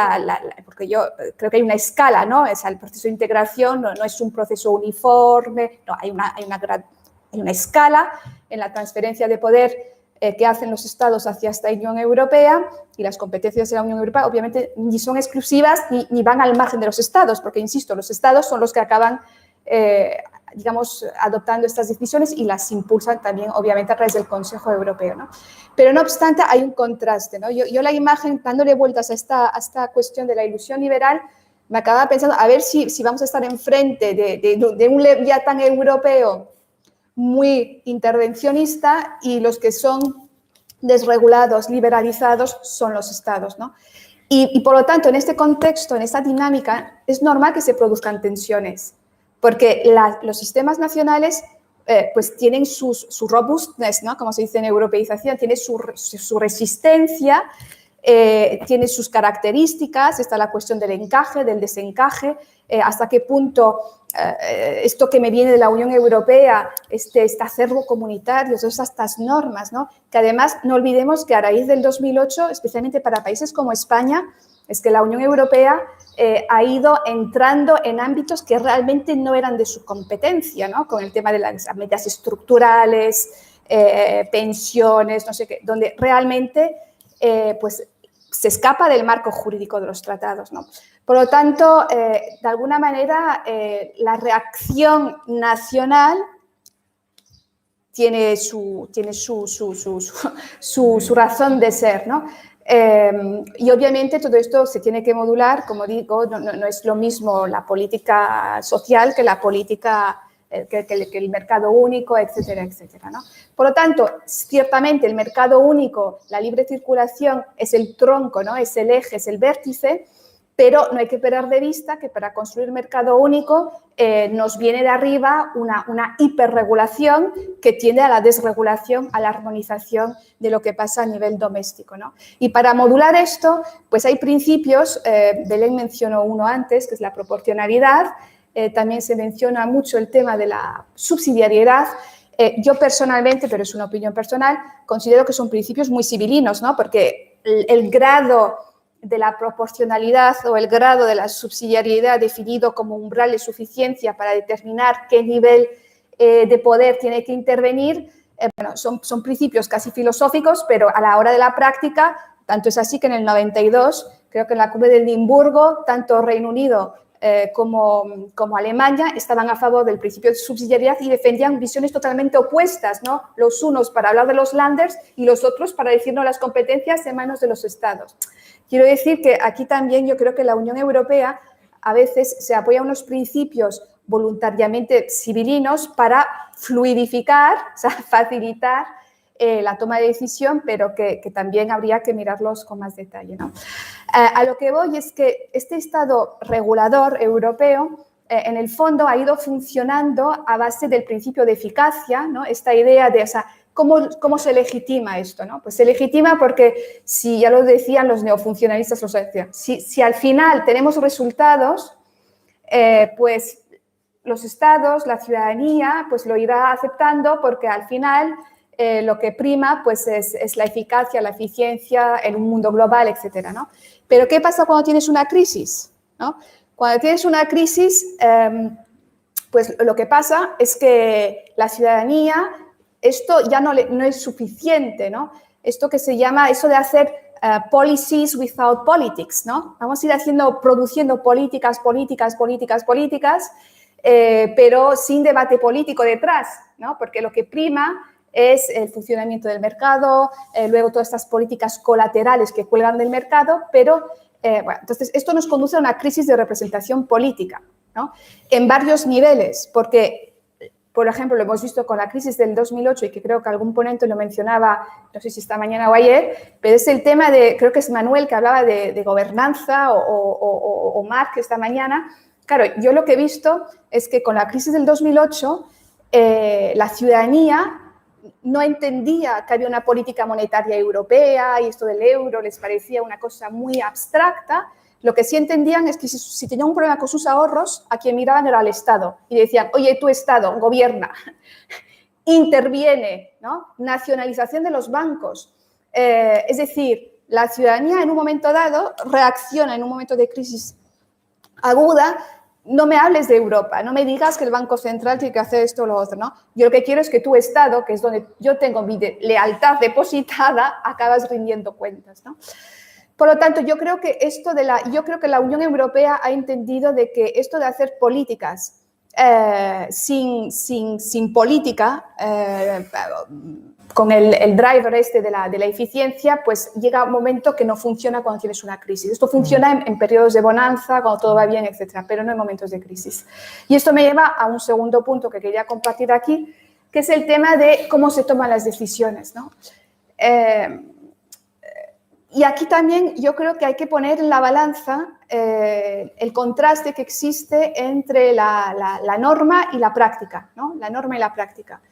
porque yo creo que hay una escala, ¿no? O sea, el proceso de integración no es un proceso uniforme, no, hay una escala en la transferencia de poder que hacen los estados hacia esta Unión Europea, y las competencias de la Unión Europea obviamente ni son exclusivas ni van al margen de los estados, porque, insisto, los estados son los que acaban adoptando estas decisiones y las impulsan también, obviamente, a través del Consejo Europeo, ¿no? Pero, no obstante, hay un contraste, ¿no? Yo la imagen, dándole vueltas a esta cuestión de la ilusión liberal, me acababa pensando, a ver si vamos a estar enfrente de un Leviatán europeo muy intervencionista y los que son desregulados, liberalizados, son los estados, ¿no? Y por lo tanto, en este contexto, en esta dinámica, es normal que se produzcan tensiones, porque los sistemas nacionales pues tienen su robustness, ¿no? Como se dice en europeización, tiene su resistencia, tiene sus características, está la cuestión del encaje, del desencaje, hasta qué punto esto que me viene de la Unión Europea, este acervo comunitario, todas estas normas, ¿no? Que además no olvidemos que a raíz del 2008, especialmente para países como España, es que la Unión Europea ha ido entrando en ámbitos que realmente no eran de su competencia, ¿no? Con el tema de las medidas estructurales, pensiones, no sé qué, donde realmente pues se escapa del marco jurídico de los tratados, ¿no? Por lo tanto, de alguna manera, la reacción nacional tiene su razón de ser, ¿no? Y obviamente todo esto se tiene que modular, como digo, no es lo mismo la política social que la política, que el mercado único, etcétera, etcétera, ¿no? Por lo tanto, ciertamente el mercado único, la libre circulación es el tronco, ¿no? Es el eje, es el vértice, pero no hay que perder de vista que para construir mercado único nos viene de arriba una hiperregulación que tiende a la desregulación, a la armonización de lo que pasa a nivel doméstico, ¿no? Y para modular esto, pues hay principios, Belén mencionó uno antes, que es la proporcionalidad, también se menciona mucho el tema de la subsidiariedad. Yo personalmente, pero es una opinión personal, considero que son principios muy civilinos, ¿no? Porque el grado de la proporcionalidad o el grado de la subsidiariedad definido como umbral de suficiencia para determinar qué nivel de poder tiene que intervenir, bueno, son principios casi filosóficos, pero a la hora de la práctica, tanto es así que en el 92, creo que en la cumbre de Edimburgo, tanto Reino Unido como Alemania estaban a favor del principio de subsidiariedad y defendían visiones totalmente opuestas, ¿no? Los unos para hablar de los Länders y los otros para decirnos las competencias en manos de los estados. Quiero decir que aquí también yo creo que la Unión Europea a veces se apoya a unos principios voluntariamente civilinos para fluidificar, o sea, facilitar la toma de decisión, pero que también habría que mirarlos con más detalle, ¿no? A lo que voy es que este Estado regulador europeo, en el fondo, ha ido funcionando a base del principio de eficacia, ¿no? Esta idea de, o sea, ¿cómo se legitima esto, ¿no? Pues se legitima porque, si ya lo decían los neofuncionalistas, si al final tenemos resultados, pues los estados, la ciudadanía, pues lo irá aceptando porque al final lo que prima pues es la eficacia, la eficiencia en un mundo global, etcétera, ¿no? Pero ¿qué pasa cuando tienes una crisis, ¿no? Cuando tienes una crisis, pues lo que pasa es que la ciudadanía, esto ya no es suficiente, ¿no? Esto que se llama, eso de hacer policies without politics, ¿no? Vamos a ir produciendo políticas, pero sin debate político detrás, ¿no? Porque lo que prima es el funcionamiento del mercado, luego todas estas políticas colaterales que cuelgan del mercado, pero, bueno, entonces esto nos conduce a una crisis de representación política, ¿no? En varios niveles, porque, por ejemplo, lo hemos visto con la crisis del 2008 y que creo que algún ponente lo mencionaba, no sé si esta mañana o ayer, pero es el tema de, creo que es Manuel que hablaba de gobernanza o Marc esta mañana. Claro, yo lo que he visto es que con la crisis del 2008 la ciudadanía no entendía que había una política monetaria europea y esto del euro les parecía una cosa muy abstracta. Lo que sí entendían es que si tenían un problema con sus ahorros, a quien miraban era al Estado y decían, oye, tu Estado, gobierna, interviene, ¿no? Nacionalización de los bancos. Es decir, la ciudadanía en un momento dado reacciona en un momento de crisis aguda. No me hables de Europa, no me digas que el Banco Central tiene que hacer esto o lo otro, ¿no? Yo lo que quiero es que tu Estado, que es donde yo tengo mi lealtad depositada, acabas rindiendo cuentas, ¿no? Por lo tanto, yo creo que la Unión Europea ha entendido de que esto de hacer políticas sin política, con el driver de la eficiencia, pues llega un momento que no funciona cuando tienes una crisis. Esto funciona en periodos de bonanza, cuando todo va bien, etcétera, pero no en momentos de crisis. Y esto me lleva a un segundo punto que quería compartir aquí, que es el tema de cómo se toman las decisiones, ¿no? Y aquí también yo creo que hay que poner en la balanza el contraste que existe entre la norma y la práctica, ¿no? La norma y la práctica.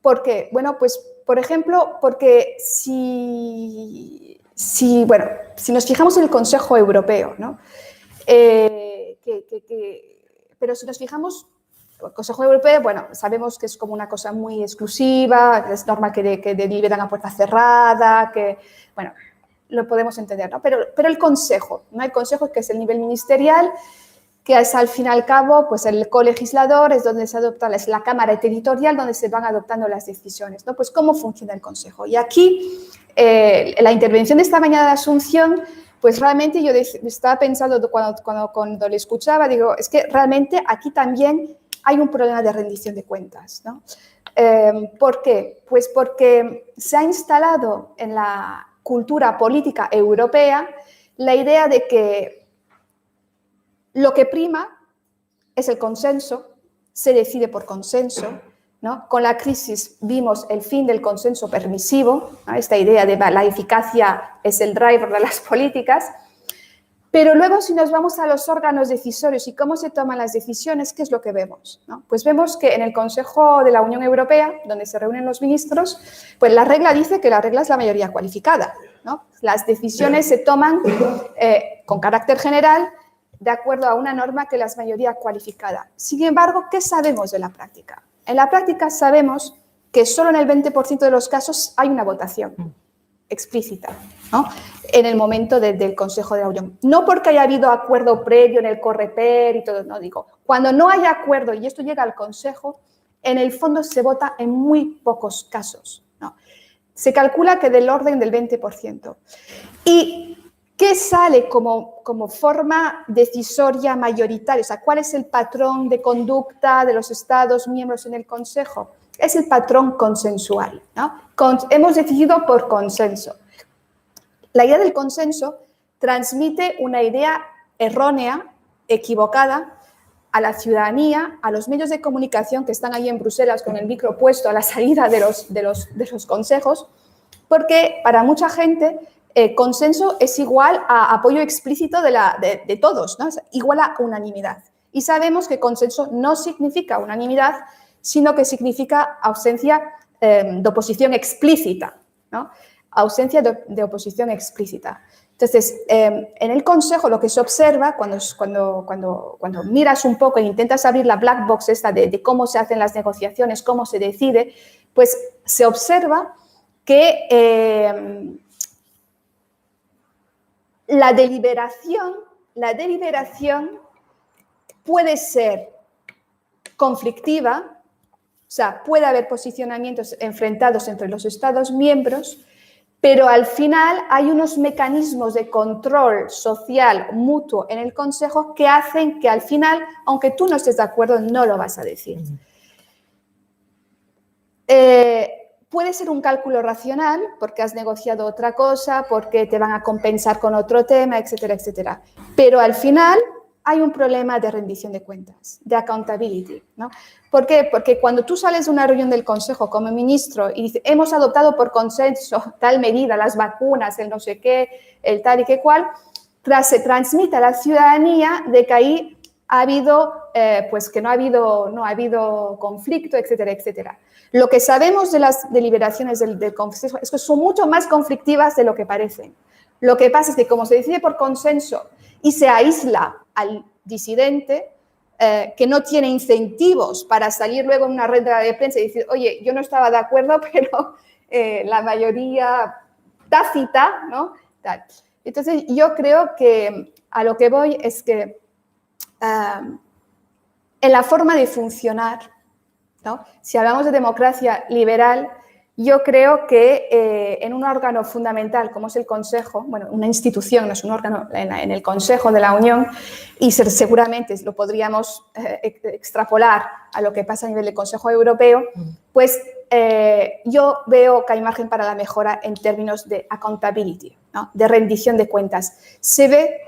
¿Por qué? Bueno, pues, por ejemplo, porque si nos fijamos en el Consejo Europeo, ¿no? Pero si nos fijamos, el Consejo Europeo, bueno, sabemos que es como una cosa muy exclusiva, es normal que deliberan a puerta cerrada, que, bueno, lo podemos entender, ¿no? Pero el Consejo, ¿no? El Consejo, que es el nivel ministerial, que es al fin y al cabo, pues el colegislador es donde se adopta, es la cámara territorial donde se van adoptando las decisiones, ¿no? Pues cómo funciona el Consejo. Y aquí, la intervención de esta mañana de Asunción, pues realmente yo estaba pensando cuando le escuchaba, digo, es que realmente aquí también hay un problema de rendición de cuentas, ¿no? ¿Por qué? Pues porque se ha instalado en la cultura política europea la idea de que lo que prima es el consenso, se decide por consenso, ¿no? Con la crisis vimos el fin del consenso permisivo, ¿no? Esta idea de la eficacia es el driver de las políticas, Pero luego, si nos vamos a los órganos decisorios y cómo se toman las decisiones, ¿qué es lo que vemos? ¿No? Pues vemos que en el Consejo de la Unión Europea, donde se reúnen los ministros, pues la regla dice que la regla es la mayoría cualificada, ¿no? Las decisiones se toman con carácter general de acuerdo a una norma que es la mayoría cualificada. Sin embargo, ¿qué sabemos de la práctica? En la práctica sabemos que solo en el 20% de los casos hay una votación explícita, ¿no? En el momento del Consejo de la Unión. No porque haya habido acuerdo previo en el Coreper y todo, no digo. Cuando no hay acuerdo y esto llega al Consejo, en el fondo se vota en muy pocos casos, ¿no? Se calcula que del orden del 20%. ¿Y qué sale como forma decisoria mayoritaria? O sea, ¿cuál es el patrón de conducta de los Estados miembros en el Consejo? Es el patrón consensual, ¿no? Hemos decidido por consenso. La idea del consenso transmite una idea errónea, equivocada, a la ciudadanía, a los medios de comunicación que están ahí en Bruselas con el micro puesto a la salida de los consejos, porque para mucha gente consenso es igual a apoyo explícito de todos, ¿no? Es igual a unanimidad. Y sabemos que consenso no significa unanimidad, sino que significa ausencia de oposición explícita, ¿no? Ausencia de oposición explícita. Entonces, en el Consejo lo que se observa cuando miras un poco e intentas abrir la black box esta de cómo se hacen las negociaciones, cómo se decide, pues se observa que la deliberación puede ser conflictiva, o sea, puede haber posicionamientos enfrentados entre los Estados miembros, pero al final hay unos mecanismos de control social mutuo en el Consejo que hacen que al final, aunque tú no estés de acuerdo, no lo vas a decir. Puede ser un cálculo racional, porque has negociado otra cosa, porque te van a compensar con otro tema, etcétera, etcétera. Pero al final hay un problema de rendición de cuentas, de accountability, ¿no? ¿Por qué? Porque cuando tú sales de una reunión del Consejo como ministro y dices, hemos adoptado por consenso tal medida, las vacunas, el no sé qué, el tal y qué cual, se transmite a la ciudadanía de que ahí ha habido, pues que no ha habido conflicto, etcétera, etcétera. Lo que sabemos de las deliberaciones del Consejo es que son mucho más conflictivas de lo que parecen. Lo que pasa es que como se decide por consenso y se aísla al disidente, que no tiene incentivos para salir luego en una red de prensa y decir, oye, yo no estaba de acuerdo, pero la mayoría tácita, ¿no? Tal. Entonces, yo creo que a lo que voy es que en la forma de funcionar, ¿no? Si hablamos de democracia liberal, yo creo que en un órgano fundamental como es el Consejo, bueno, una institución, no es un órgano, en el Consejo de la Unión, y seguramente lo podríamos extrapolar a lo que pasa a nivel del Consejo Europeo, pues yo veo que hay margen para la mejora en términos de accountability, ¿no? De rendición de cuentas. Se ve,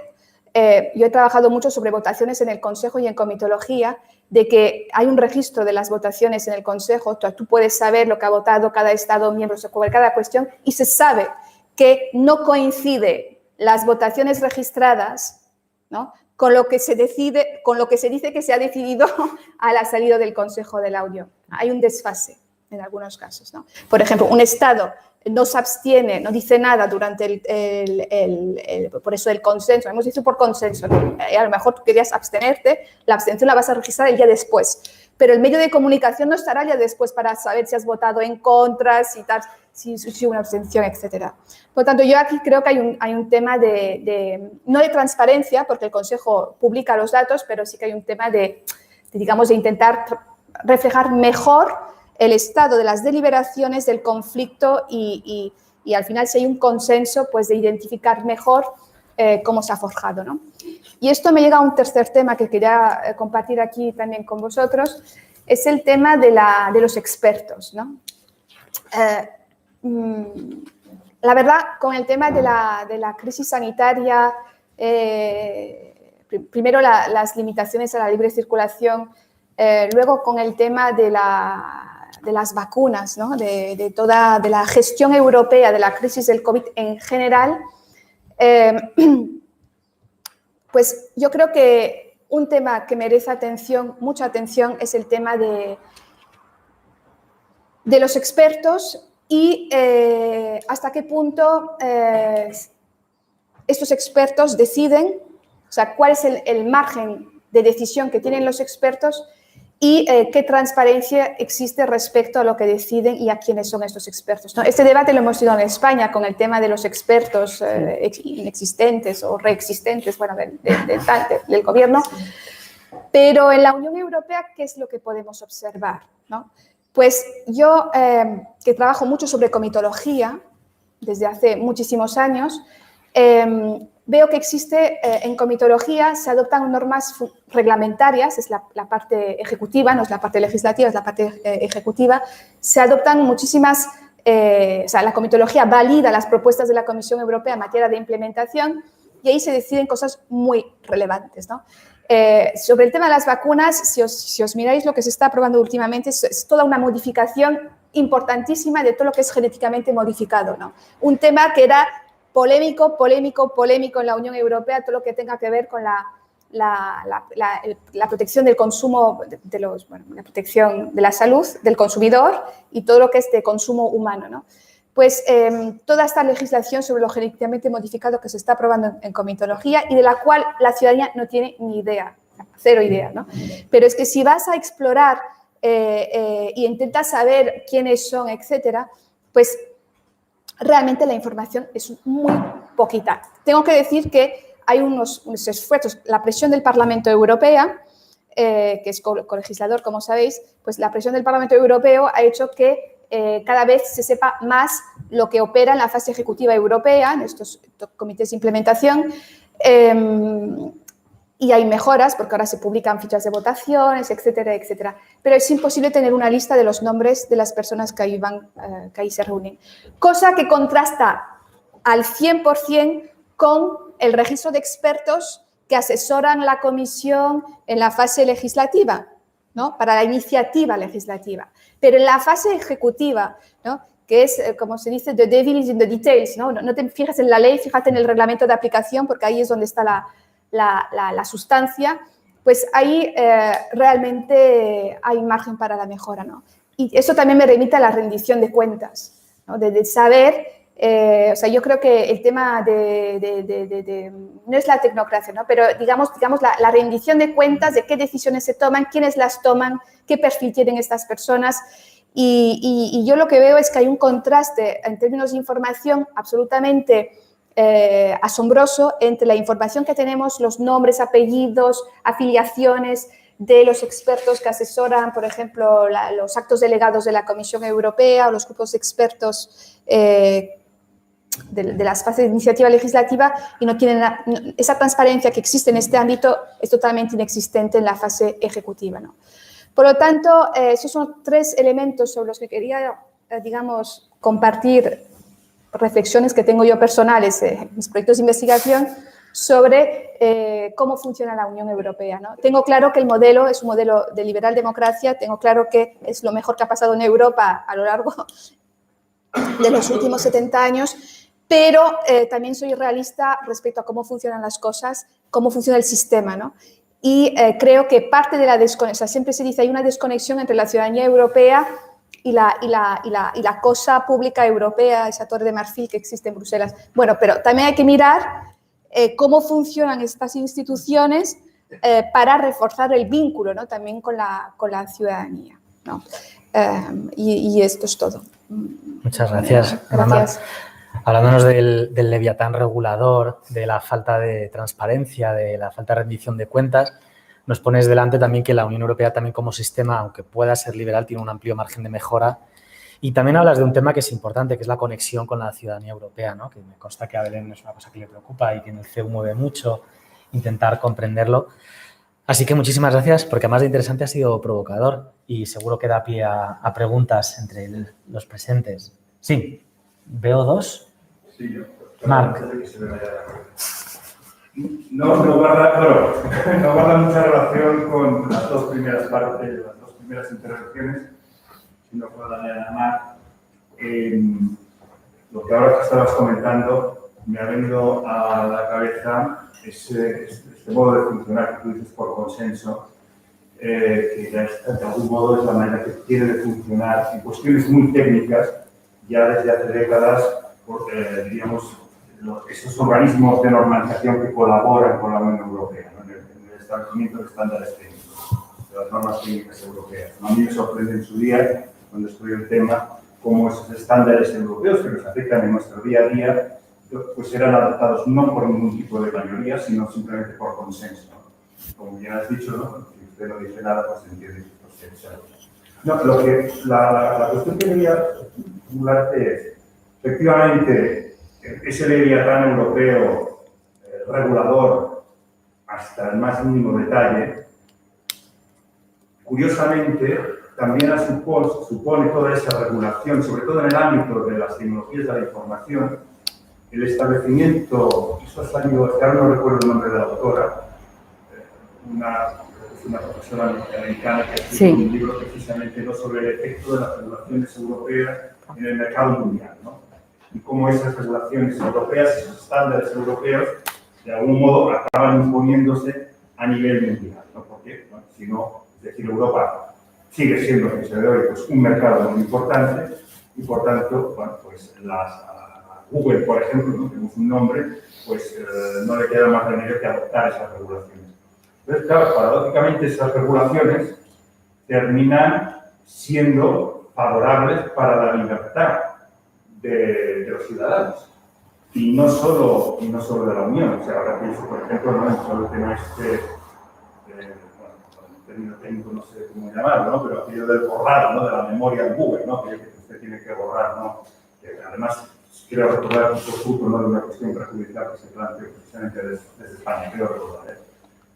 yo he trabajado mucho sobre votaciones en el Consejo y en comitología, de que hay un registro de las votaciones en el Consejo, tú puedes saber lo que ha votado cada Estado miembro sobre cada cuestión y se sabe que no coincide las votaciones registradas, ¿no? con lo que se decide, con lo que se dice que se ha decidido a la salida del Consejo de la Unión. Hay un desfase en algunos casos, ¿no? Por ejemplo, un Estado no se abstiene, no dice nada durante por eso el consenso, hemos dicho por consenso, ¿no? A lo mejor tú querías abstenerte, la abstención la vas a registrar el día después, pero el medio de comunicación no estará el día después para saber si has votado en contra, si una abstención, etcétera. Por lo tanto, yo aquí creo que hay un tema no de transparencia, porque el Consejo publica los datos, pero sí que hay un tema digamos, de intentar reflejar mejor el estado de las deliberaciones, del conflicto y al final si hay un consenso, pues de identificar mejor cómo se ha forjado, ¿no? Y esto me llega a un tercer tema que quería compartir aquí también con vosotros, es el tema de los expertos, ¿no? La verdad, con el tema de la crisis sanitaria, primero las limitaciones a la libre circulación, luego con el tema de las vacunas, ¿no? de la gestión europea de la crisis del COVID en general, pues yo creo que un tema que merece atención, mucha atención, es el tema de los expertos y hasta qué punto estos expertos deciden, o sea, cuál es el margen de decisión que tienen los expertos y qué transparencia existe respecto a lo que deciden y a quiénes son estos expertos, ¿no? Este debate lo hemos tenido en España con el tema de los expertos inexistentes o reexistentes, bueno, del gobierno, pero en la Unión Europea, ¿qué es lo que podemos observar, ¿no? Pues yo, que trabajo mucho sobre comitología desde hace muchísimos años, veo que existe en comitología, se adoptan normas reglamentarias, es la parte ejecutiva, no es la parte legislativa, es la parte ejecutiva, se adoptan muchísimas, o sea, la comitología valida las propuestas de la Comisión Europea en materia de implementación y ahí se deciden cosas muy relevantes, ¿no? Sobre el tema de las vacunas, si os miráis lo que se está aprobando últimamente, es toda una modificación importantísima de todo lo que es genéticamente modificado, ¿no? Un tema que era polémico en la Unión Europea, todo lo que tenga que ver con la protección del consumo, la protección de la salud del consumidor y todo lo que es de consumo humano, ¿no? Pues toda esta legislación sobre lo genéticamente modificado que se está aprobando en comitología y de la cual la ciudadanía no tiene ni idea, cero idea, ¿no? Pero es que si vas a explorar y intentas saber quiénes son, etcétera, pues realmente la información es muy poquita. Tengo que decir que hay unos esfuerzos, la presión del Parlamento Europeo, que es colegislador, como sabéis, pues la presión del Parlamento Europeo ha hecho que cada vez se sepa más lo que opera en la fase ejecutiva europea, en estos comités de implementación, y hay mejoras porque ahora se publican fichas de votaciones, etcétera, etcétera. Pero es imposible tener una lista de los nombres de las personas que ahí se reúnen. Cosa que contrasta al 100% con el registro de expertos que asesoran la comisión en la fase legislativa, ¿no? Para la iniciativa legislativa. Pero en la fase ejecutiva, ¿no? Que es, como se dice, the devil is in the details, ¿no? No te fijas en la ley, fíjate en el reglamento de aplicación, porque ahí es donde está la sustancia, pues ahí realmente hay margen para la mejora, ¿no? Y eso también me remite a la rendición de cuentas, ¿no? De saber, o sea, yo creo que el tema no es la tecnocracia, ¿no? Pero digamos la rendición de cuentas de qué decisiones se toman, quiénes las toman, qué perfil tienen estas personas. Y yo lo que veo es que hay un contraste en términos de información absolutamente asombroso entre la información que tenemos, los nombres, apellidos, afiliaciones de los expertos que asesoran, por ejemplo, los actos delegados de la Comisión Europea o los grupos de expertos de las fases de iniciativa legislativa y no tienen esa transparencia que existe en este ámbito es totalmente inexistente en la fase ejecutiva, ¿no? Por lo tanto, esos son tres elementos sobre los que quería, digamos, compartir reflexiones que tengo yo personales en mis proyectos de investigación sobre cómo funciona la Unión Europea, ¿no? Tengo claro que el modelo es un modelo de liberal democracia, tengo claro que es lo mejor que ha pasado en Europa a lo largo de los últimos 70 años, pero también soy realista respecto a cómo funcionan las cosas, cómo funciona el sistema, ¿no? Y creo que parte de la desconexión, siempre se dice hay una desconexión entre la ciudadanía europea y la cosa pública europea, esa torre de marfil que existe en Bruselas. Bueno, pero también hay que mirar cómo funcionan estas instituciones para reforzar el vínculo, ¿no? También con la ciudadanía, ¿no? Y esto es todo. Muchas gracias. Gracias. Hablándonos del leviatán regulador, de la falta de transparencia, de la falta de rendición de cuentas, nos pones delante también que la Unión Europea también como sistema, aunque pueda ser liberal, tiene un amplio margen de mejora. Y también hablas de un tema que es importante, que es la conexión con la ciudadanía europea, ¿no? Que me consta que a Belén es una cosa que le preocupa y que en el CEU mueve mucho, intentar comprenderlo. Así que muchísimas gracias, porque además de interesante ha sido provocador y seguro que da pie a preguntas entre los presentes. Sí, veo dos. Sí, yo. Marc. No guarda mucha relación con las dos primeras partes, las dos primeras intervenciones, sino con la de Ana Mar. Lo que ahora que estabas comentando, me ha venido a la cabeza este modo de funcionar que tú dices por consenso, que ya de algún modo es la manera que tiene de funcionar en cuestiones muy técnicas ya desde hace décadas, diríamos, esos organismos de normalización que colaboran con la Unión Europea, ¿no? en el establecimiento de estándares técnicos, de las normas técnicas europeas. A mí me sorprende en su día, cuando estudié el tema, cómo esos estándares europeos que nos afectan en nuestro día a día, pues eran adoptados no por ningún tipo de mayoría, sino simplemente por consenso, ¿no? Como ya has dicho, ¿no? Si usted no dice nada, pues entiende que usted sabe. No, la cuestión que quería formularte es, efectivamente, ese leviatán europeo regulador hasta el más mínimo detalle, curiosamente, también supone toda esa regulación, sobre todo en el ámbito de las tecnologías de la información, el establecimiento, eso ha salido, ahora no recuerdo el nombre de la autora, una profesora americana que ha escrito un libro precisamente no sobre el efecto de las regulaciones europeas en el mercado mundial, ¿no? Y cómo esas regulaciones europeas, esos estándares europeos, de algún modo acaban imponiéndose a nivel mundial, ¿no? Porque, bueno, si no, es decir, Europa sigue siendo, que se ve hoy, pues, un mercado muy importante y, por tanto, bueno, pues Google, por ejemplo, ¿no? Tenemos un nombre, pues no le queda más remedio que adoptar esas regulaciones. Entonces, claro, paradójicamente esas regulaciones terminan siendo favorables para la libertad de los ciudadanos. Y no solo de la Unión. O sea, ahora pienso, por ejemplo, ¿no? En todo el tema bueno, en término técnico no sé cómo llamarlo, ¿no? Pero aquello del borrado, ¿no? De la memoria en Google, ¿no? Aquello que usted tiene que borrar, ¿no? Que además, quiero recordar un poco, ¿no? De una cuestión prejudicial que se planteó precisamente desde España, quiero recordar, ¿eh?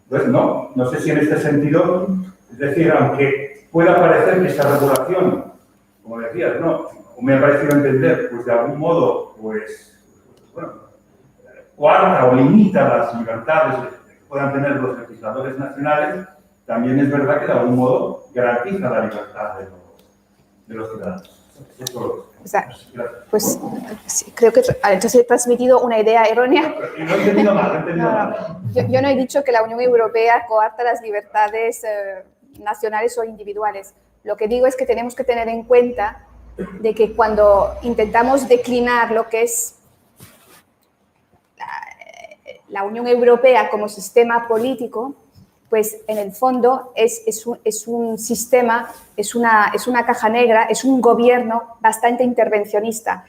Entonces, no sé si en este sentido, es decir, aunque pueda parecer que esa regulación, como decías, ¿no? O me ha parecido entender, pues de algún modo, pues, bueno, coarta o limita las libertades que puedan tener los legisladores nacionales, también es verdad que de algún modo garantiza la libertad de los ciudadanos. O sea, pues sí, creo que entonces he transmitido una idea errónea. No he entendido mal, Yo no he dicho que la Unión Europea coarta las libertades nacionales o individuales. Lo que digo es que tenemos que tener en cuenta de que cuando intentamos declinar lo que es la Unión Europea como sistema político, pues en el fondo es un sistema, es una caja negra, es un gobierno bastante intervencionista.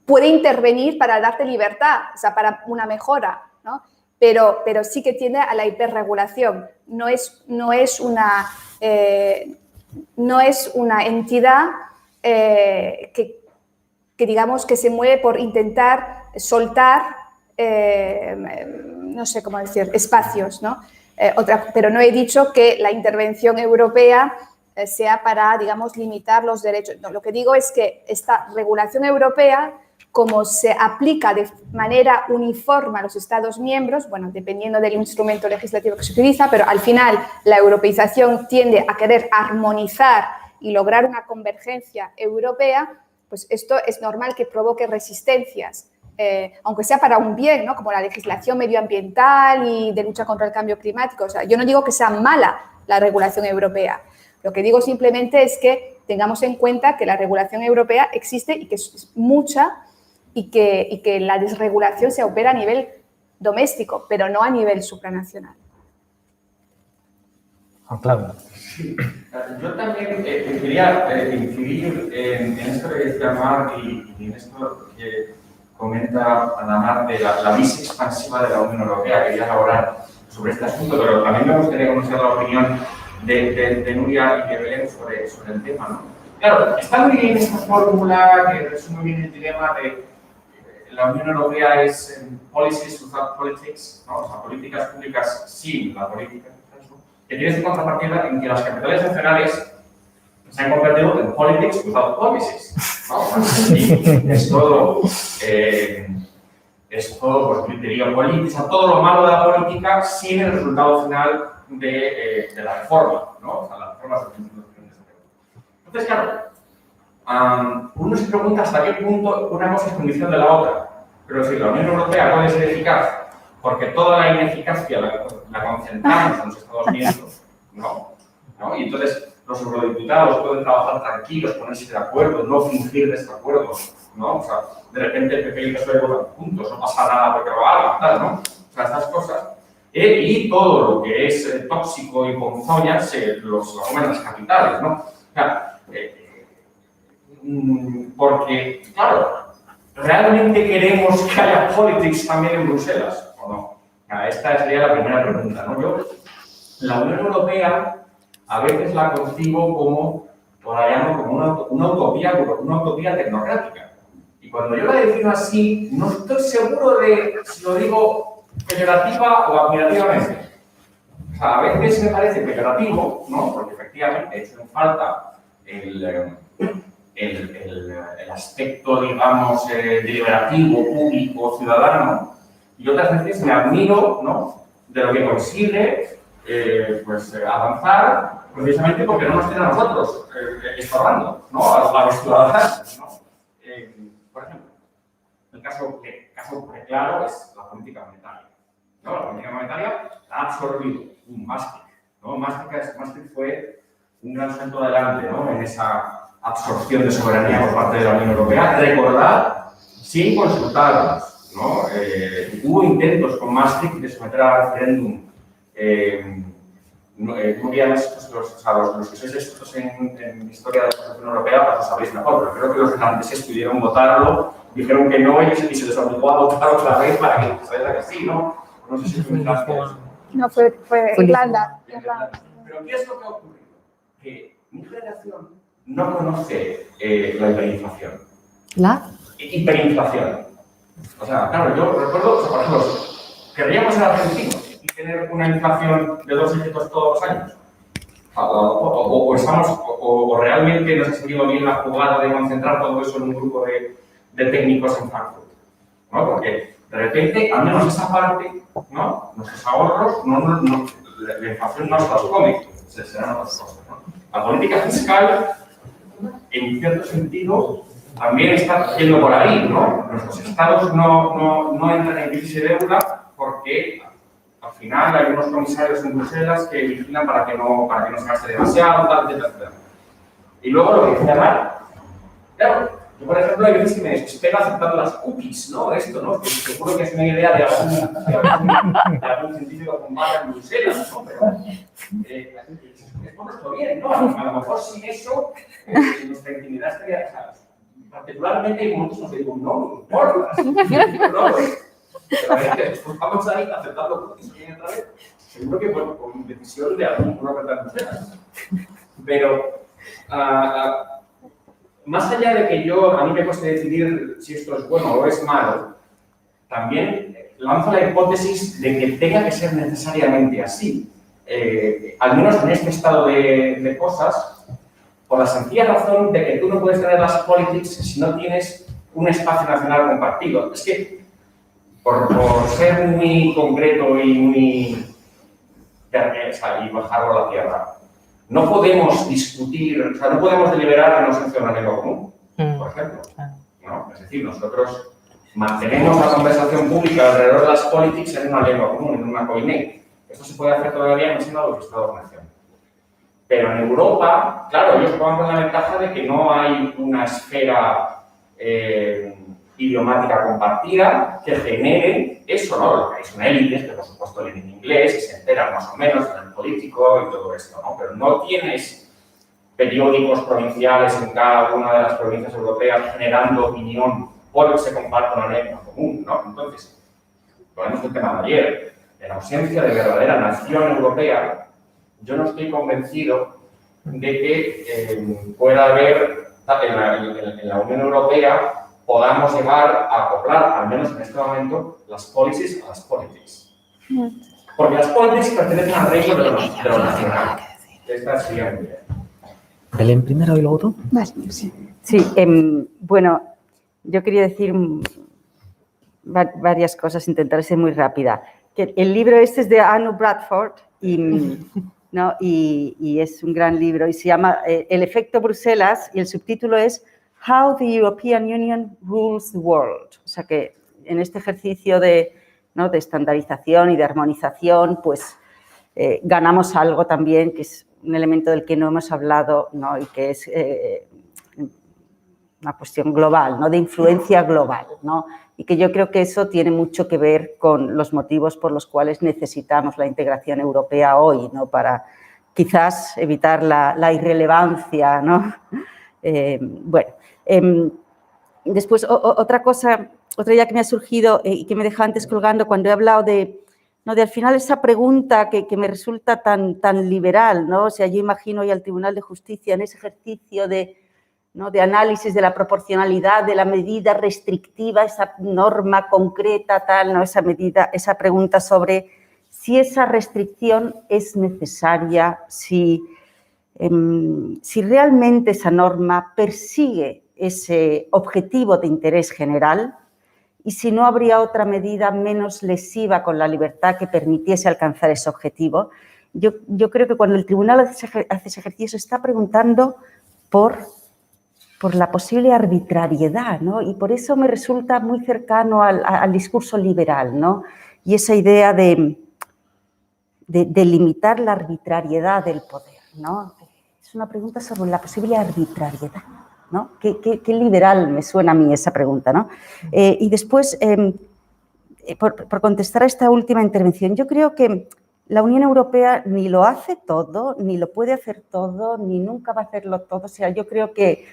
Puede intervenir para darte libertad, o sea, para una mejora, ¿no? Pero sí que tiende a la hiperregulación. No es una entidad que digamos que se mueve por intentar soltar, no sé cómo decir, espacios, ¿no? Pero no he dicho que la intervención europea sea para, digamos, limitar los derechos. No, lo que digo es que esta regulación europea, como se aplica de manera uniforme a los Estados miembros, bueno, dependiendo del instrumento legislativo que se utiliza, pero al final la europeización tiende a querer armonizar y lograr una convergencia europea, pues esto es normal que provoque resistencias. Aunque sea para un bien, ¿no? Como la legislación medioambiental y de lucha contra el cambio climático. O sea, yo no digo que sea mala la regulación europea. Lo que digo simplemente es que tengamos en cuenta que la regulación europea existe y que es mucha y que la desregulación se opera a nivel doméstico, pero no a nivel supranacional. Claro. Sí. Yo también quería incidir en esto que decía Mar y en esto que comenta Ana Mar de la vista expansiva de la Unión Europea. Quería elaborar sobre este asunto, pero también me gustaría conocer la opinión de Nuria y de Belén sobre el tema, ¿no? Claro, está muy bien esta fórmula que resume bien el dilema de la Unión Europea es policies without politics, ¿no? O sea, políticas públicas sin la política, que tiene su contrapartida en que las capitales nacionales se han convertido en politics without policies, ¿no? Y es todo pues, criterio político, o sea, todo lo malo de la política sin el resultado final de la reforma, ¿no? O sea, las reformas de Entonces, claro, uno se pregunta hasta qué punto una cosa es condición de la otra. Pero si la Unión Europea puede ser eficaz porque toda la ineficacia la concentramos en los Estados miembros, ¿no? Y entonces los eurodiputados pueden trabajar tranquilos, ponerse de acuerdo, no fingir desacuerdos, ¿no? O sea, de repente el PP y el PSOE votan juntos, no pasa nada porque lo hagan, tal, ¿no? O sea, estas cosas. Y todo lo que es tóxico y ponzoña se lo comen las capitales, ¿no? O sea, porque, claro, ¿realmente queremos que haya politics también en Bruselas o no? Esta sería la primera pregunta, ¿no? Yo, la Unión Europea a veces la concibo como, o la llamo como una utopía tecnocrática. Y cuando yo la defino así, no estoy seguro de si lo digo peyorativa o admirativamente. O sea, a veces me parece peyorativo, ¿no? Porque efectivamente echo en falta el aspecto, digamos, deliberativo, público, ciudadano, y otras veces me admiro, ¿no?, de lo que consigue avanzar, precisamente porque no nos tiene a nosotros estorbando, ¿no?, a los ciudadanos, ¿no? Por ejemplo, el caso claro es la política monetaria, ¿no? La política monetaria ha absorbido un Maastricht, ¿no? Maastricht fue un gran salto adelante, ¿no?, en esa absorción de soberanía por parte de la Unión Europea. Recordad, sin consultarnos, ¿no? Hubo intentos con Maastricht de someter a referéndum. Nuria, los que sois expertos en historia de la Constitución Europea, pues lo sabéis mejor, pero creo que los irlandeses pudieron votarlo, dijeron que no y se les obligó a votar otra vez para que saliera que sí, ¿no? No sé si fue Irlanda. No, fue Irlanda. Pero ¿qué es lo que ha ocurrido? Que mi generación no conoce la hiperinflación. ¿La? Hiperinflación. O sea, claro, yo recuerdo, o sea, por ejemplo, querríamos ser argentinos y tener una inflación de 2 dígitos todos los años. O realmente nos ha salido bien la jugada de concentrar todo eso en un grupo de técnicos en Frankfurt, ¿no? Porque de repente, al menos esa parte, ¿no?, nuestros ahorros, la inflación no se los come, serán otras cosas, ¿no? La política fiscal, en cierto sentido, también está yendo por ahí, ¿no? Nuestros estados no entran en crisis de deuda porque al final hay unos comisarios en Bruselas que vigilan para que no se gaste demasiado, tal, etcétera. Y luego lo que decía Mar, claro, yo por ejemplo hay veces que me desespero aceptando las cookies, ¿no? Esto, ¿no? Que seguro que es una idea de algún científico con base en Bruselas, ¿no? Pero es por nuestro bien, ¿no? A lo mejor sin eso nuestra intimidad estaría, o sea, particularmente hay momentos en los que digo, no me importa, no, pero vamos ahí aceptando cookies que vienen otra vez, seguro que con decisión de algún burócrata en Bruselas. Pero más allá de que a mí me cueste decidir si esto es bueno o es malo, también lanzo la hipótesis de que tenga que ser necesariamente así. Al menos en este estado de cosas, por la sencilla razón de que tú no puedes tener las politics si no tienes un espacio nacional compartido. Es que, por ser muy concreto y muy y bajarlo a la tierra, no podemos discutir, o sea, no podemos deliberar en ausencia de una lengua común, por ejemplo, ¿no? Es decir, nosotros mantenemos la conversación pública alrededor de las politics en una lengua común, en una koiné. Esto se puede hacer todavía no siendo los Estados-nación. Pero en Europa, claro, ellos juegan con la ventaja de que no hay una esfera idiomática compartida que genere eso, ¿no? Lo que hay son élites que, por supuesto, leen en inglés y se enteran más o menos del político y todo esto, ¿no? Pero no tienes periódicos provinciales en cada una de las provincias europeas generando opinión porque se comparte una lengua común, ¿no? Entonces, ponemos el tema de ayer, en ausencia de verdadera nación europea, yo no estoy convencido de que pueda haber, en la Unión Europea, podamos llegar a acoplar, al menos en este momento, las policies a las politics. Porque las politics pertenecen al reino de lo nacional. Esta sería mi idea. Belén primero y luego tú. Vale, sí. Sí, bueno, yo quería decir varias cosas, intentaré ser muy rápida. Que el libro este es de Anu Bradford y es un gran libro y se llama El efecto Bruselas y el subtítulo es How the European Union Rules the World. O sea que en este ejercicio de estandarización y de armonización, pues ganamos algo también, que es un elemento del que no hemos hablado, ¿no? Y que es una cuestión global, ¿no? De influencia global, ¿no? Y que yo creo que eso tiene mucho que ver con los motivos por los cuales necesitamos la integración europea hoy, ¿no? Para quizás evitar la irrelevancia, ¿no? Después, otra idea que me ha surgido y que me deja antes colgando cuando he hablado de al final esa pregunta que me resulta tan liberal, ¿no? O sea, yo imagino hoy al Tribunal de Justicia en ese ejercicio de análisis de la proporcionalidad de la medida restrictiva, esa norma concreta, tal, ¿no? Esa pregunta sobre si esa restricción es necesaria, si realmente esa norma persigue ese objetivo de interés general y si no habría otra medida menos lesiva con la libertad que permitiese alcanzar ese objetivo. Yo creo que cuando el tribunal hace ese ejercicio se está preguntando por la posible arbitrariedad, ¿no? Y por eso me resulta muy cercano al discurso liberal, ¿no? Y esa idea de limitar la arbitrariedad del poder, ¿no? Es una pregunta sobre la posible arbitrariedad, ¿no? Qué liberal me suena a mí esa pregunta, ¿no? Y después, por contestar a esta última intervención, yo creo que la Unión Europea ni lo hace todo, ni lo puede hacer todo, ni nunca va a hacerlo todo. O sea, yo creo que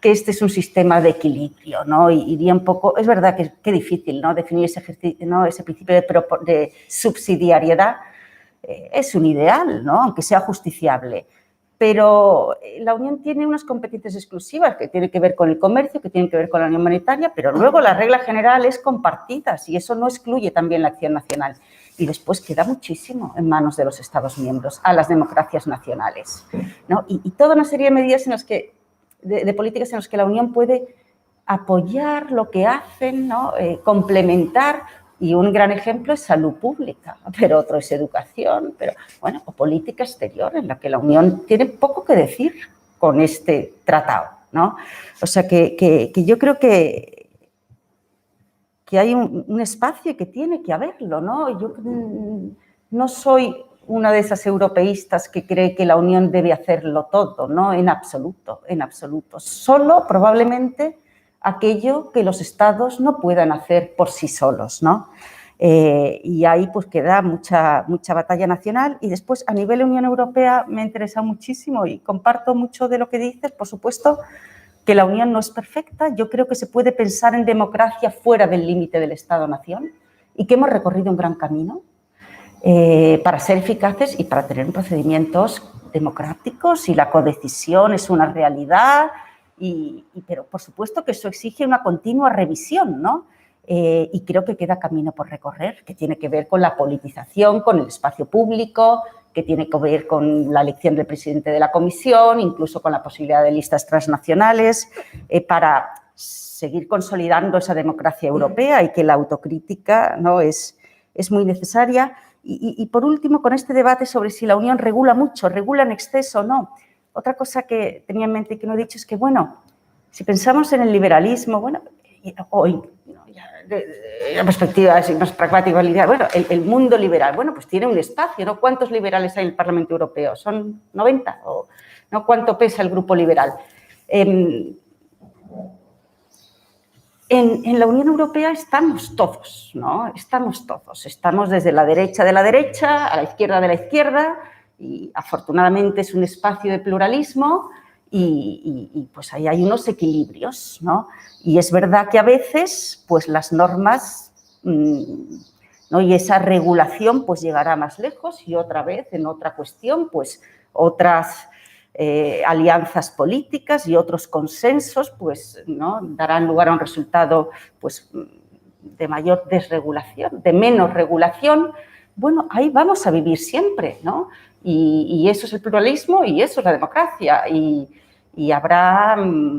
este es un sistema de equilibrio, ¿no? Y iría un poco, es verdad que es difícil, ¿no? Definir ese ejercicio, ¿no? Ese principio de subsidiariedad es un ideal, ¿no? Aunque sea justiciable. Pero la Unión tiene unas competencias exclusivas que tienen que ver con el comercio, que tienen que ver con la Unión Monetaria, pero luego la regla general es compartidas y eso no excluye también la acción nacional. Y después queda muchísimo en manos de los Estados miembros, a las democracias nacionales, ¿no? Y toda una serie de medidas en las que, de políticas en las que la Unión puede apoyar lo que hacen, ¿no? Complementar. Y un gran ejemplo es salud pública, pero otro es educación, pero bueno, o política exterior, en la que la Unión tiene poco que decir con este tratado, ¿no? O sea, que yo creo que hay un espacio que tiene que haberlo, ¿no? Yo no soy una de esas europeístas que cree que la Unión debe hacerlo todo, ¿no? En absoluto, en absoluto. Solo probablemente aquello que los Estados no puedan hacer por sí solos, ¿no? Y ahí pues queda mucha batalla nacional. Y después, a nivel Unión Europea, me ha interesado muchísimo y comparto mucho de lo que dices, por supuesto, que la Unión no es perfecta. Yo creo que se puede pensar en democracia fuera del límite del Estado-nación y que hemos recorrido un gran camino para ser eficaces y para tener procedimientos democráticos y la codecisión es una realidad. Pero, por supuesto, que eso exige una continua revisión, ¿no? Y creo que queda camino por recorrer, que tiene que ver con la politización, con el espacio público, que tiene que ver con la elección del presidente de la Comisión, incluso con la posibilidad de listas transnacionales, para seguir consolidando esa democracia europea y que la autocrítica, ¿no? es muy necesaria. Y, por último, con este debate sobre si la Unión regula mucho, regula en exceso o no. Otra cosa que tenía en mente y que no he dicho es que, bueno, si pensamos en el liberalismo, bueno, hoy, de la perspectiva más pragmática, bueno, el mundo liberal, bueno, pues tiene un espacio, ¿no? ¿Cuántos liberales hay en el Parlamento Europeo? ¿Son 90? ¿O no? ¿Cuánto pesa el grupo liberal? En la Unión Europea estamos todos, ¿no? Estamos todos. Estamos desde la derecha de la derecha a la izquierda de la izquierda, y afortunadamente es un espacio de pluralismo y pues ahí hay unos equilibrios, ¿no? Y es verdad que a veces pues las normas, ¿no? Y esa regulación pues llegará más lejos y otra vez en otra cuestión pues otras alianzas políticas y otros consensos pues, ¿no? Darán lugar a un resultado pues de mayor desregulación, de menos regulación. Bueno, ahí vamos a vivir siempre, ¿no? Y eso es el pluralismo y eso es la democracia. Y habrá,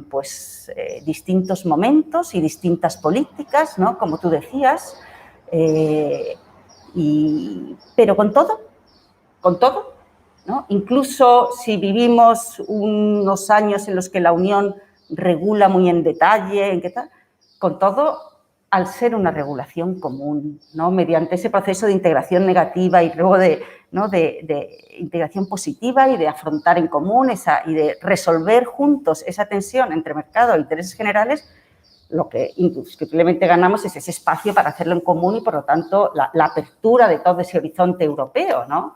pues, distintos momentos y distintas políticas, ¿no? Como tú decías. Pero con todo, ¿no? Incluso si vivimos unos años en los que la Unión regula muy en detalle, con todo, al ser una regulación común, ¿no? Mediante ese proceso de integración negativa y luego de integración positiva y de afrontar en común y de resolver juntos esa tensión entre mercado e intereses generales, lo que indiscutiblemente ganamos es ese espacio para hacerlo en común y, por lo tanto, la apertura de todo ese horizonte europeo, ¿no?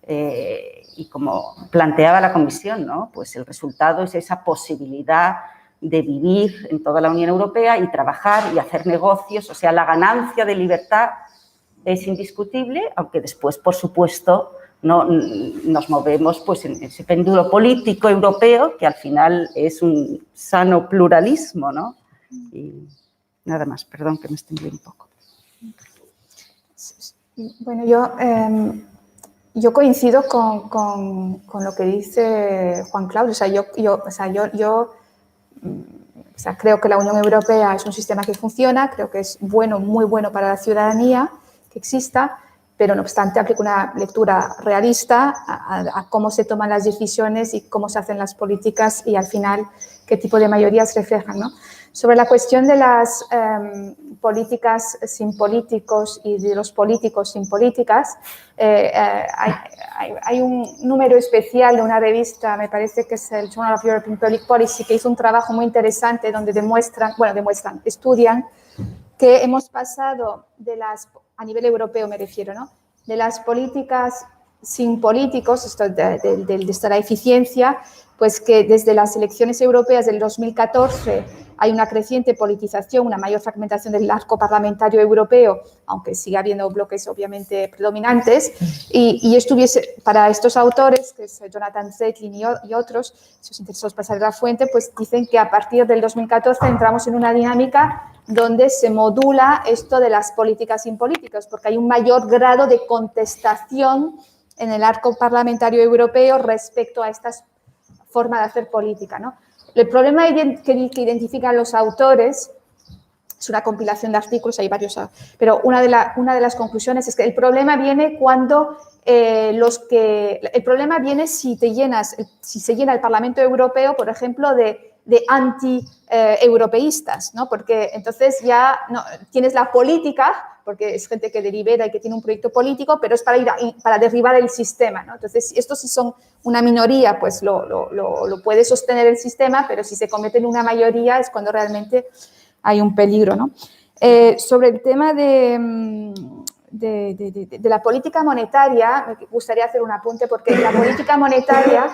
Y como planteaba la Comisión, ¿no? Pues el resultado es esa posibilidad de vivir en toda la Unión Europea y trabajar y hacer negocios. O sea, la ganancia de libertad es indiscutible, aunque después, por supuesto, no nos movemos pues, en ese péndulo político europeo que al final es un sano pluralismo, ¿no? Y nada más, perdón que me extendí un poco. Bueno, yo coincido con lo que dice Juan Claudio. O sea, creo que la Unión Europea es un sistema que funciona, creo que es bueno, muy bueno para la ciudadanía que exista, pero no obstante aplico una lectura realista a cómo se toman las decisiones y cómo se hacen las políticas y al final qué tipo de mayorías reflejan, ¿no? Sobre la cuestión de las políticas sin políticos y de los políticos sin políticas, hay un número especial de una revista, me parece que es el Journal of European Public Policy, que hizo un trabajo muy interesante donde estudian que hemos pasado a nivel europeo me refiero, ¿no? De las políticas sin políticos, esto de la eficiencia, pues que desde las elecciones europeas del 2014 hay una creciente politización, una mayor fragmentación del arco parlamentario europeo, aunque sigue habiendo bloques obviamente predominantes, y para estos autores, que es Jonathan Zeitlin y otros, si os interesa os pasaré la fuente, pues dicen que a partir del 2014 entramos en una dinámica donde se modula esto de las políticas sin políticos, porque hay un mayor grado de contestación en el arco parlamentario europeo respecto a estas formas de hacer política, ¿no? El problema que identifican los autores es una compilación de artículos, hay varios, pero una de las conclusiones es que el problema viene cuando el problema viene si se llena el Parlamento Europeo, por ejemplo, de anti-europeístas, ¿no? Porque entonces ya no, tienes la política, porque es gente que delibera y que tiene un proyecto político, pero es para derribar el sistema, ¿no? Entonces, estos si son una minoría, pues lo puede sostener el sistema, pero si se convierte en una mayoría es cuando realmente hay un peligro, ¿no? Sobre el tema de la política monetaria, me gustaría hacer un apunte, porque la política monetaria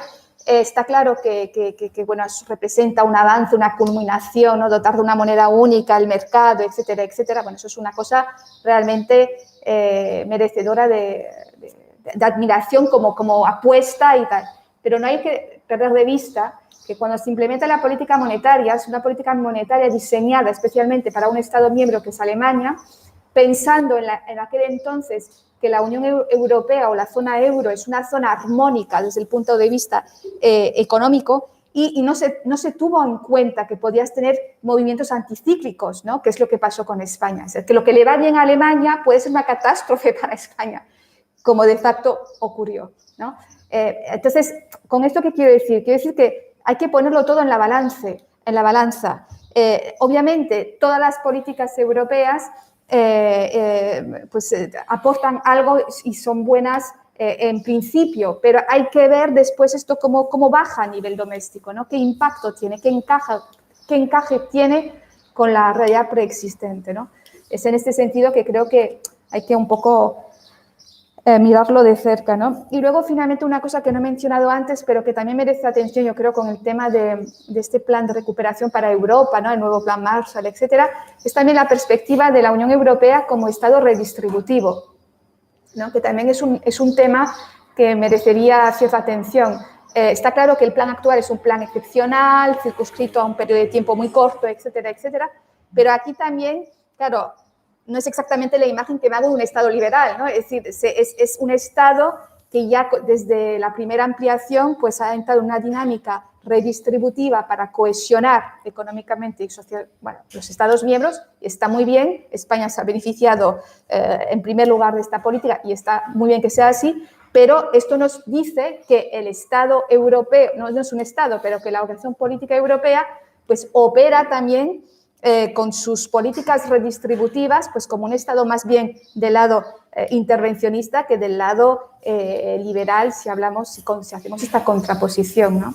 está claro que bueno, representa un avance, una culminación, ¿no? Dotar de una moneda única al mercado, etcétera, etcétera. Bueno, eso es una cosa realmente merecedora de admiración como apuesta y tal. Pero no hay que perder de vista que cuando se implementa la política monetaria, es una política monetaria diseñada especialmente para un Estado miembro que es Alemania, pensando en aquel entonces que la Unión Europea o la zona euro es una zona armónica desde el punto de vista económico y no se tuvo en cuenta que podías tener movimientos anticíclicos, ¿no? Que es lo que pasó con España. O sea, que lo que le va bien a Alemania puede ser una catástrofe para España, como de facto ocurrió, ¿no? Entonces, ¿con esto qué quiero decir? Quiero decir que hay que ponerlo todo en la balanza. Obviamente, todas las políticas europeas aportan algo y son buenas en principio, pero hay que ver después esto cómo baja a nivel doméstico, ¿no? Qué impacto tiene, qué encaje tiene con la realidad preexistente, ¿no? Es en este sentido que creo que hay que un poco mirarlo de cerca, ¿no? Y luego, finalmente, una cosa que no he mencionado antes, pero que también merece atención, yo creo, con el tema de este plan de recuperación para Europa, ¿no? El nuevo plan Marshall, etcétera, es también la perspectiva de la Unión Europea como Estado redistributivo, ¿no? Que también es un tema que merecería cierta atención. Está claro que el plan actual es un plan excepcional, circunscrito a un periodo de tiempo muy corto, etcétera, etcétera, pero aquí también, claro, no es exactamente la imagen que me hago de un Estado liberal, ¿no? Es decir, es un Estado que ya desde la primera ampliación pues ha entrado en una dinámica redistributiva para cohesionar económicamente y social, bueno, los Estados miembros, y está muy bien. España se ha beneficiado en primer lugar de esta política y está muy bien que sea así, pero esto nos dice que el Estado europeo, no es un Estado, pero que la Organización Política Europea pues opera también con sus políticas redistributivas, pues como un Estado más bien del lado intervencionista que del lado liberal, si hacemos esta contraposición, ¿no?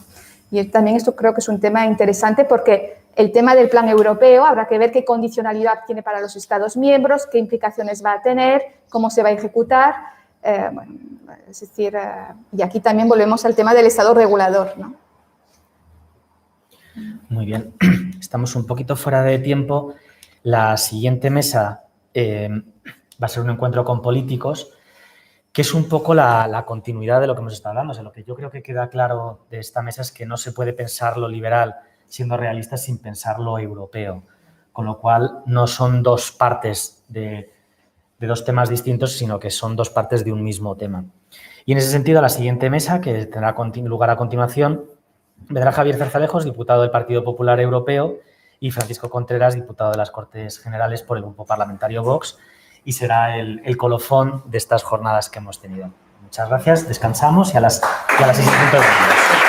Y también esto creo que es un tema interesante porque el tema del plan europeo habrá que ver qué condicionalidad tiene para los Estados miembros, qué implicaciones va a tener, cómo se va a ejecutar. Bueno, es decir, y aquí también volvemos al tema del Estado regulador, ¿no? Muy bien, estamos un poquito fuera de tiempo. La siguiente mesa va a ser un encuentro con políticos, que es un poco la continuidad de lo que hemos estado hablando. O sea, lo que yo creo que queda claro de esta mesa es que no se puede pensar lo liberal siendo realista sin pensar lo europeo, con lo cual no son dos partes de dos temas distintos, sino que son dos partes de un mismo tema. Y en ese sentido, la siguiente mesa, que tendrá lugar a continuación, vendrá Javier Zarzalejos, diputado del Partido Popular Europeo, y Francisco Contreras, diputado de las Cortes Generales por el Grupo Parlamentario Vox, y será el colofón de estas jornadas que hemos tenido. Muchas gracias, descansamos y a las 6:30.